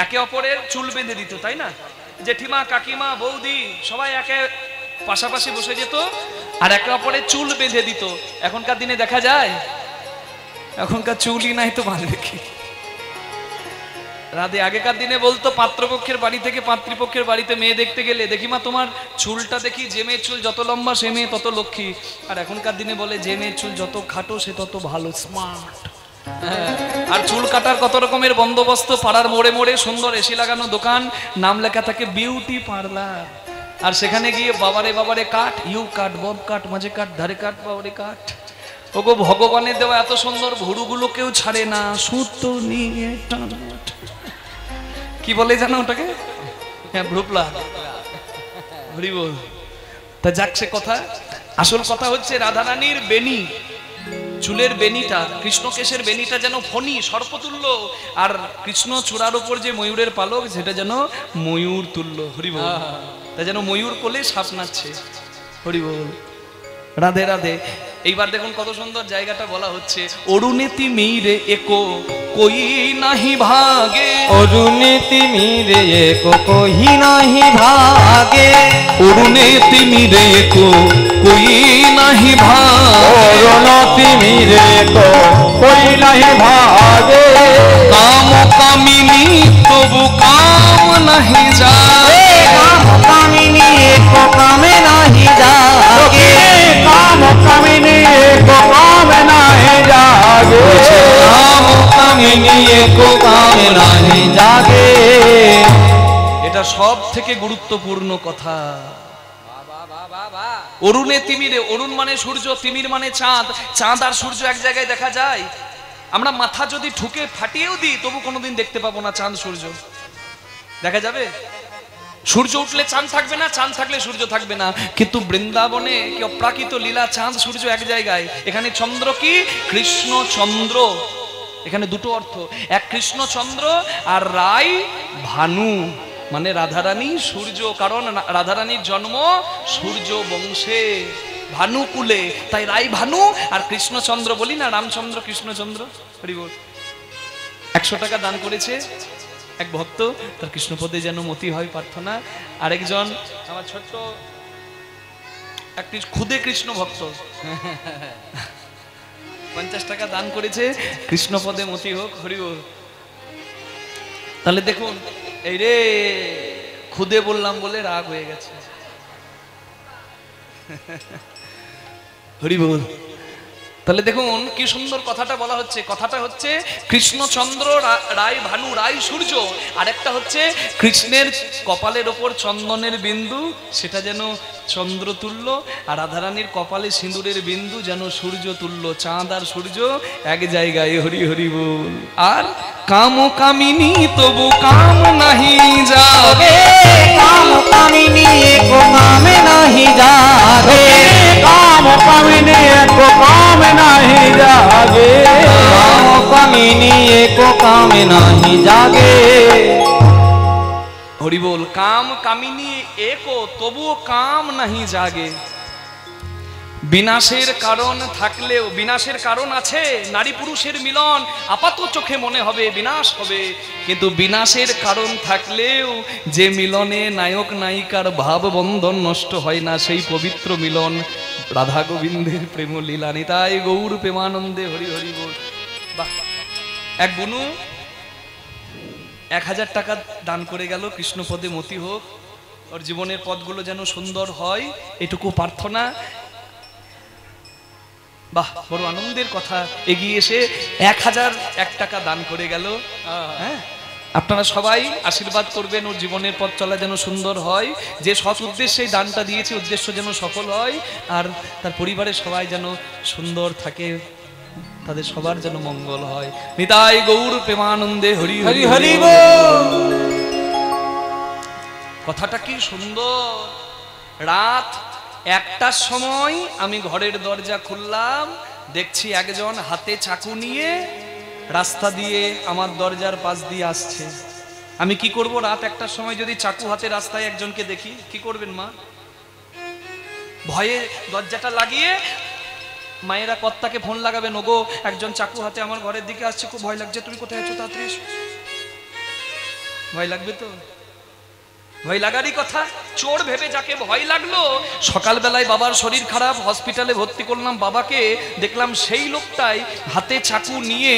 একে অপরের চুল বেঁধে দিত, তাই না? জেঠিমা কাকিমা বৌদি সবাই একে পাশাপাশি বসে যেত আর একে অপরের চুল বেঁধে দিত। এখনকার দিনে দেখা যায়? এখনকার চুলই নাই তো বাঁধবে কি? রাধে আগেকার দিনে বলতো পাত্রপক্ষের বাড়ি থেকে পাত্রীপক্ষের বাড়িতে মেয়ে দেখতে গেলে, দেখিমা তোমার চুলটা দেখি, যে মেয়ের চুল যত লম্বা সে মেয়ে তত লক্ষ্মী। আর এখনকার দিনে বলে যে মেয়ের চুল যত খাটো সে তত ভালো, স্মার্ট। আর চুল কাটার কত রকমের বন্দোবস্ত, পাড়ার মোড়ে মোড়ে সুন্দর এসি লাগানো দোকান, নাম লেখা থাকে বিউটি পার্লার। আর সেখানে গিয়ে বাবারে বাবারে কাট, ইউ কাট, বব কাট, মাঝে কাট, ধারে কাট, বাবারে কাট। ওগো ভগবানের দেওয়া এত সুন্দর ভুরুগুলো কেউ ছাড়ে না, সুতো নিয়ে কি বলে জানো ওটাকে? হ্যাঁ, ভ্রুপলা। হরি বল। তা যাক সে কথা, আসল কথা হচ্ছে রাধারানীর বেনি, চুলের বেনিটা, কৃষ্ণকেশের বেনিটা যেন ফণি সর্পতুল্য, আর কৃষ্ণ চূড়ার উপর যে ময়ূরের পালক সেটা যেন ময়ূর তুল্য। হরি বল। তা যেন ময়ূর কোলে সাপ নাচছে। হরি বল। রাধে রাধে। এইবার দেখুন কত সুন্দর জায়গাটা বলা হচ্ছে, অরুণেতি মেরে একো কই নাহি ভাগে, অরুণেতি মিরে একো কহি নাহি ভাগে, অরুণেতি মেরে একো কই নাহি ভাগে, অরুণতি মিরে একো কহি নাহি ভাগে, কাম কামিনী তবু কাম নাহি যায়, কাম কামিনী একো কামে নাহি জাগে, কাম কামিনী একো কামে নাহি জাগে, কাম কামিনী একো কামে নাহি জাগে। এটা সব থেকে গুরুত্বপূর্ণ কথা। অরুণে তিমিরে, অরুণ মানে সূর্য, তিমির মানে চাঁদ। চাঁদ আর সূর্য এক জায়গায় দেখা যায়? আমরা মাথা যদি ঠুকে ফাটিয়েও দিই তবু কোনোদিন দেখতে পাবো না চাঁদ সূর্য। দেখা যাবে? সূর্য উঠলে চাঁদ থাকবে না, চাঁদ থাকলে সূর্য থাকবে না। কিন্তু বৃন্দাবনে কি অপ্রাকৃত লীলা, চাঁদ সূর্য এক জায়গায়। এখানে চন্দ্র কি? কৃষ্ণ চন্দ্র। এখানে দুটো অর্থ, এক কৃষ্ণ চন্দ্র আর রাই ভানু, মানে রাধারানী সূর্য। কারণ রাধারানীর জন্ম সূর্য বংশে, ভানুকুলে, তাই রাই ভানু আর কৃষ্ণচন্দ্র। বলি না রামচন্দ্র কৃষ্ণচন্দ্র। হরি বল। 100 টাকা দান করেছে এক ভক্ত, তার কৃষ্ণপদে যেন মতি হয় প্রার্থনা। আরেকজন আমার ছোট্ট একটি খুদে কৃষ্ণ ভক্ত 50 টাকা দান করেছে, কৃষ্ণপদে মতি হোক। হরি বল। তাহলে দেখুন, এই রে খুদে বললাম বলে রাগ হয়ে গেছে। হরি বল। তাহলে দেখুন কি সুন্দর কথাটা বলা হচ্ছে। কথাটা হচ্ছে কৃষ্ণচন্দ্র রায় ভানু, রায় সূর্য। আরেকটা হচ্ছে কৃষ্ণের কপালের ওপর চন্দনের বিন্দু, সেটা যেন চন্দ্র তুল্য, আর রাধারানীর কপালে সিঁদুরের বিন্দু যেন সূর্য তুল্য। চাঁদ আর সূর্য এক জায়গায়। হরি হরি বল। আর কাম কামিনী তবু কাম নাহি জাগে, কাম কামিনী একো কামে নাহি জাগে, কাম কামিনী একো কামে নাহি জাগে, কাম কামিনী একো কামে নাহি জাগে। হরি বল। কাম কামিনী একো তবুও কাম নাহি জাগে। বিনাশের কারণ থাকলেও, বিনাশের কারণ আছে, নারী পুরুষের মিলন আপাত চোখে মনে হবে বিনাশ হবে, কিন্তু বিনাশের কারণ থাকলেও যে মিলনে নায়ক নায়িকার ভাব বন্ধন নষ্ট হয় না, সেই পবিত্র মিলন রাধা গোবিন্দের প্রেম লীলা। নিতাই গৌর প্রেমানন্দে। হরি হরি বল। বাহ। এক বুনু 1000 টাকা দান করে গেল, কৃষ্ণপদে মতি হোক, ওর জীবনের পথগুলো যেন সুন্দর হয়, এটুকু প্রার্থনা। বাহ, বড় আনন্দের কথা। এগিয়ে এসে 1001 টাকা দান করে গেল। হ্যাঁ, আপনারা সবাই আশীর্বাদ করবেন, ওর জীবনের পথ চলা যেন সুন্দর হয়, যে সৎ উদ্দেশ্যে দানটা দিয়েছে উদ্দেশ্য যেন সফল হয়, আর তার পরিবারের সবাই যেন সুন্দর থাকে, তাদের সবার যেন মঙ্গল হয়। নিতাই গৌর প্রেমানন্দে। হরি হরি হরি বল। কথাটা কি সুন্দর। রাত একটার সময় আমি ঘরের দরজা খুললাম, দেখছি একজন হাতে চাকু নিয়ে রাস্তা দিয়ে আমার দরজার পাশ দিয়ে আসছে। আমি কি করব? রাত একটার সময় যদি চাকু হাতে রাস্তায় একজনকে দেখি, কি করবেন মা? ভয়ে দরজাটা লাগিয়ে মায়েরা কর্তাকে ফোন লাগাবেন, ওগো একজন চাকু হাতে আমার ঘরের দিকে আসছে, খুব ভয় লাগছে, তুমি কোথায় আছো, তাড়াতাড়ি এসো। ভয় লাগবে তো? ভয় লাগারই কথা। চোর ভেবে যাকে ভয় লাগলো, সকালবেলায় বাবার শরীর খারাপ, হসপিটালে ভর্তি করলাম বাবাকে, দেখলাম সেই লোকটাই হাতে চাকু নিয়ে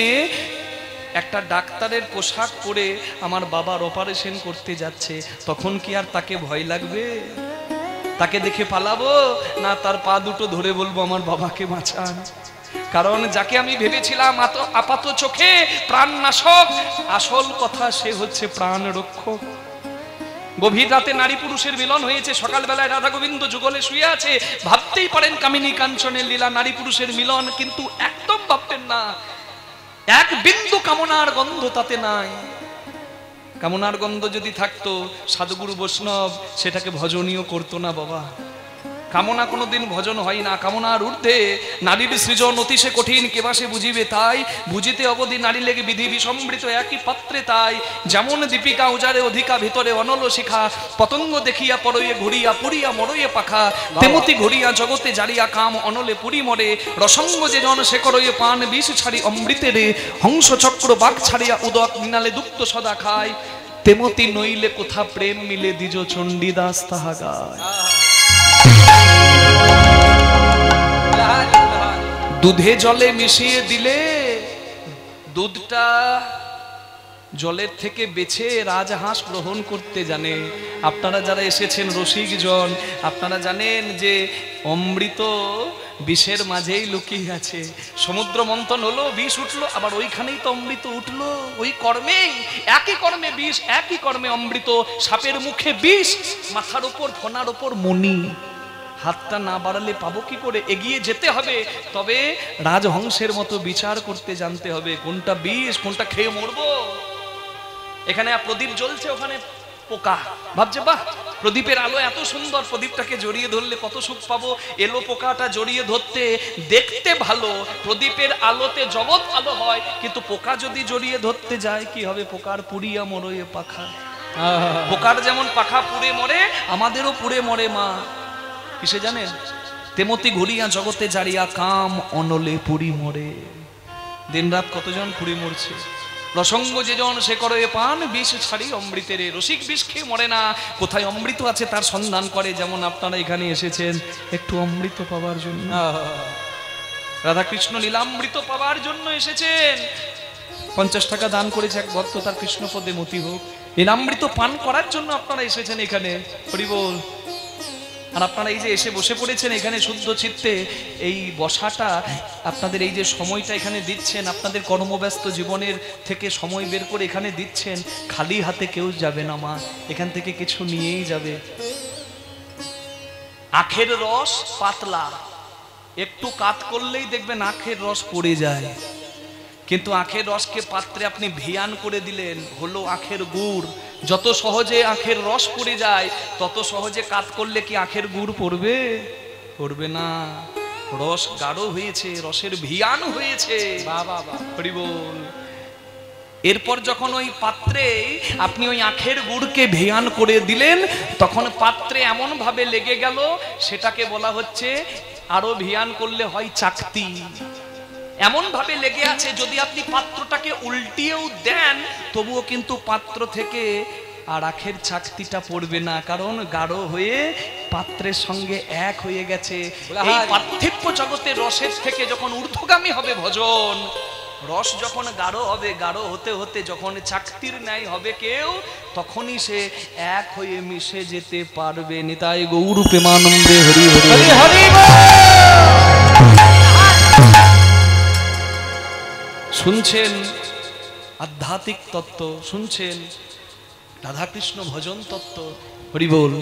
একটা ডাক্তারের পোশাক পরে আমার বাবার অপারেশন করতে যাচ্ছে। তখন কি আর তাকে ভয় লাগবে? তাকে দেখে পালাবো না তার পা দুটো ধরে বলবো আমার বাবাকে বাঁচান? কারণ যাকে আমি ভেবেছিলাম আপাত চোখে প্রাণনাশক, আসল কথা সে হচ্ছে প্রাণ রক্ষক। গভীর রাতে নারী পুরুষের মিলন হয়েছে, সকালবেলায় রাধা গোবিন্দ যুগলে শুয়ে আছে। ভাবতেই পারেন কামিনী কাঞ্চনের লীলা, নারী পুরুষের মিলন, কিন্তু একদম ভাববেন না এক বিন্দু কামনার গন্ধ তাতে নাই। কামনার গন্ধ যদি থাকতো সাধুগুরু বৈষ্ণব সেটাকে ভজনীয় করতো না বাবা। কামনা কোনোদিন ভজন হয় না। কামনার ঊর্ধ্বে নারীর সৃজন অতিশে কঠিন, কেবা সে বুঝিবে তাই, বুঝিতে অবধি নারী লেগে বিধি বিসম্বৃত একই পাত্রে তাই। যেমন দীপিকা উজারে অধিকা ভিতরে অনল শিখা, পতঙ্গ দেখিয়া পরয়ে ঘুরিয়া পুরিয়া মরয়ে পাখা, তেমতি ঘুরিয়া জগতে জারিয়া কাম অনলে পুরি মরে, রসঙ্গ যে জন সে করয়ে পান বিষ ছাড়ি অমৃতেরে, হংস চক্র বাক ছাড়িয়া উদক মৃণালে দুক্ত সদা খায়, তেমতি নইলে কোথা প্রেম মিলে দ্বিজ চণ্ডীদাস তাহা গায়। দুধে জলে মিশিয়ে দিলে দুধটা জলের থেকে বেছে রাজহাঁস গ্রহণ করতে জানে। আপনারা যারা এসেছেন রসিক জন, আপনারা জানেন যে অমৃত বিষের মাঝেই লুকিয়ে আছে। সমুদ্র মন্থন হলো, বিষ উঠলো, আবার ওইখানেই তো অমৃত উঠলো। ওই কর্মেই, একই কর্মে বিষ, একই কর্মে অমৃত। সাপের মুখে বিষ, মাথার উপর ফোনার উপর মণি। হাতটা না বাড়ালে পাবো কি করে? এগিয়ে যেতে হবে, তবে রাজহংসের মতো বিচার করতে জানতে হবে কোনটা বিষ, কোনটা খেয়ে মরবো। এখানে প্রদীপ জ্বলছে, ওখানে পোকা। ভাবছে বাহ, প্রদীপের আলো এত সুন্দর, প্রদীপটাকে জড়িয়ে ধরলে কত সুখ পাবো। এলো পোকাটা জড়িয়ে ধরতে, দেখতে ভালো, প্রদীপের আলোতে জগৎ আলো হয়, কিন্তু পোকা যদি জড়িয়ে ধরতে যায় কি হবে? পোকার পুড়িয়া মরয়ে পাখা। পোকার যেমন পাখা পুড়ে মরে, আমাদেরও পুড়ে মরে মা। কিসে জানেন? তেমতি ঘুরিয়া জগতে জারিয়া কাম অনলে পুরি মরে। দিন রাত কতজন পুরি মরছে। রসঙ্গ যে জন সে করে পান বিষ ছাড়ি অমৃতের। রসিক বিষ খেয়ে মরে না, কোথায় অমৃত আছে তার সন্ধান করে। যেমন আপনারা এখানে এসেছেন একটু অমৃত পাওয়ার জন্য, রাধাকৃষ্ণ লীলামৃত পাওয়ার জন্য এসেছেন। 50 টাকা দান করেছে এক ভক্ত, তার কৃষ্ণ পদে মতি হোক। লীলামৃত পান করার জন্য আপনারা এসেছেন এখানে। হরি বল। আর আপনারা এই যে এসে বসে পড়েছেন এখানে শুদ্ধ চিত্তে, এই বসাটা আপনাদের, এই যে সময়টা এখানে দিচ্ছেন, আপনাদের কর্মব্যস্ত জীবনের থেকে সময় বের করে এখানে দিচ্ছেন, খালি হাতে কেউ যাবে না মা, এখান থেকে কিছু নিয়েই যাবে। আখের রস পাতলা, একটু কাত করলেই দেখবেন আখের রস পড়ে যায়। কিন্তু আখের রসকে পাত্রে আপনি ভিয়ান করে দিলেন, হলো আখের গুড়। যত সহজে আখের রস পড়ে যায়, তত সহজে কাত করলে কি আখের গুড় পড়বে? পড়বে না। রস গাঢ় হয়েছে, রসের ভিয়ান হয়েছে। বাবা হরি বল। এরপর যখন ওই পাত্রে আপনি ওই আখের গুড়কে ভিয়ান করে দিলেন, তখন পাত্রে এমন ভাবে লেগে গেল, সেটাকে বলা হচ্ছে, আরো ভিয়ান করলে হয় চাকতি। এমন ভাবে লেগে আছে, যদি আপনি পাত্রটাকে উল্টিয়েও দেন তবুও কিন্তু পাত্র থেকে আর আখের চাকতিটা পড়বে না, কারণ গাঢ় হয়ে পাত্রের সঙ্গে এক হয়ে গেছে। এই পার্থিব্য জগতে রসের থেকে যখন ঊর্ধ্বগামী হবে ভজন, রস যখন গাঢ় হবে, গাঢ় হতে হতে যখন চাকতির ন্যায় হবে কেউ, তখনই সে এক হয়ে মিশে যেতে পারবে। নিতাই গৌর প্রেমানন্দে হরি হরি হরি। শুনছেন আধ্যাত্মিক তত্ত্ব, শুনছেন রাধাকৃষ্ণ ভজন তত্ত্ব। হরি বল।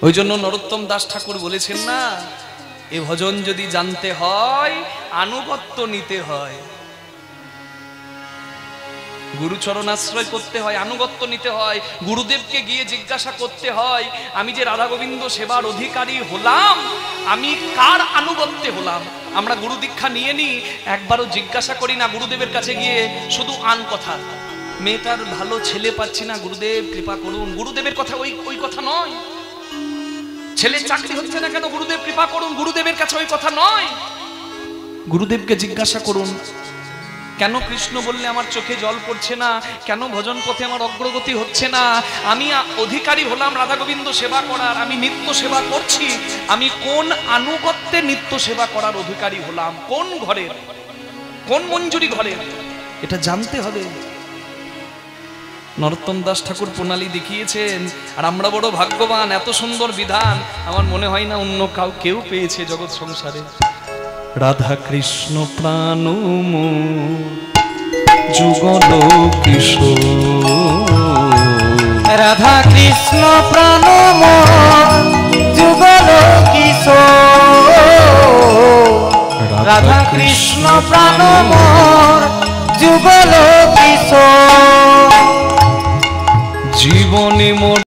ওই জন্য নরোত্তম দাস ঠাকুর বলেছেন না, এ ভজন যদি জানতে হয় আনুগত্য নিতে হয়। গুরুচরণ আশ্রয় করতে হয়, আনুগত্য নিতে হয়, গুরুদেবকে গিয়ে জিজ্ঞাসা করতে হয় আমি যে রাধা গোবিন্দ সেবার অধিকারী হলাম, আমি কার আনুগত্যে হলাম। আমরা গুরু দীক্ষা নিয়ে নি, একবারও জিজ্ঞাসা করি না গুরুদেবের কাছে গিয়ে, শুধু আন কথা, মেয়েটার ভালো ছেলে পাচ্ছি না, গুরুদেব কৃপা করুন। গুরুদেবের কথা ওই কথা নয়। ছেলে চাকরি হচ্ছে না কেন, গুরুদেব কৃপা করুন, গুরুদেবের কাছে ওই কথা নয়। গুরুদেবকে জিজ্ঞাসা করুন কেন কৃষ্ণ বললে আমার চোখে জল পড়ছে না, কেন ভজন পথে আমার অগ্রগতি হচ্ছে না, আমি অধিকারী হলাম রাধা গোবিন্দ সেবা করার, আমি নিত্য সেবা করছি, আমি কোন আনুগত্যে নিত্য সেবা করার অধিকারী হলাম, কোন ঘরের, কোন মঞ্জুরি ঘরের, এটা জানতে হবে। নরোত্তম দাস ঠাকুর প্রণালী দেখিয়েছেন, আর আমরা বড় ভাগ্যবান, এত সুন্দর বিধান আমার মনে হয় না অন্য কেউ পেয়েছে জগৎ সংসারে। রাধা কৃষ্ণ প্রাণ যুগল কিশোর, রাধা কৃষ্ণ প্রাণ যুগল কিশোর, রাধা কৃষ্ণ প্রাণ যুগল কিশোর।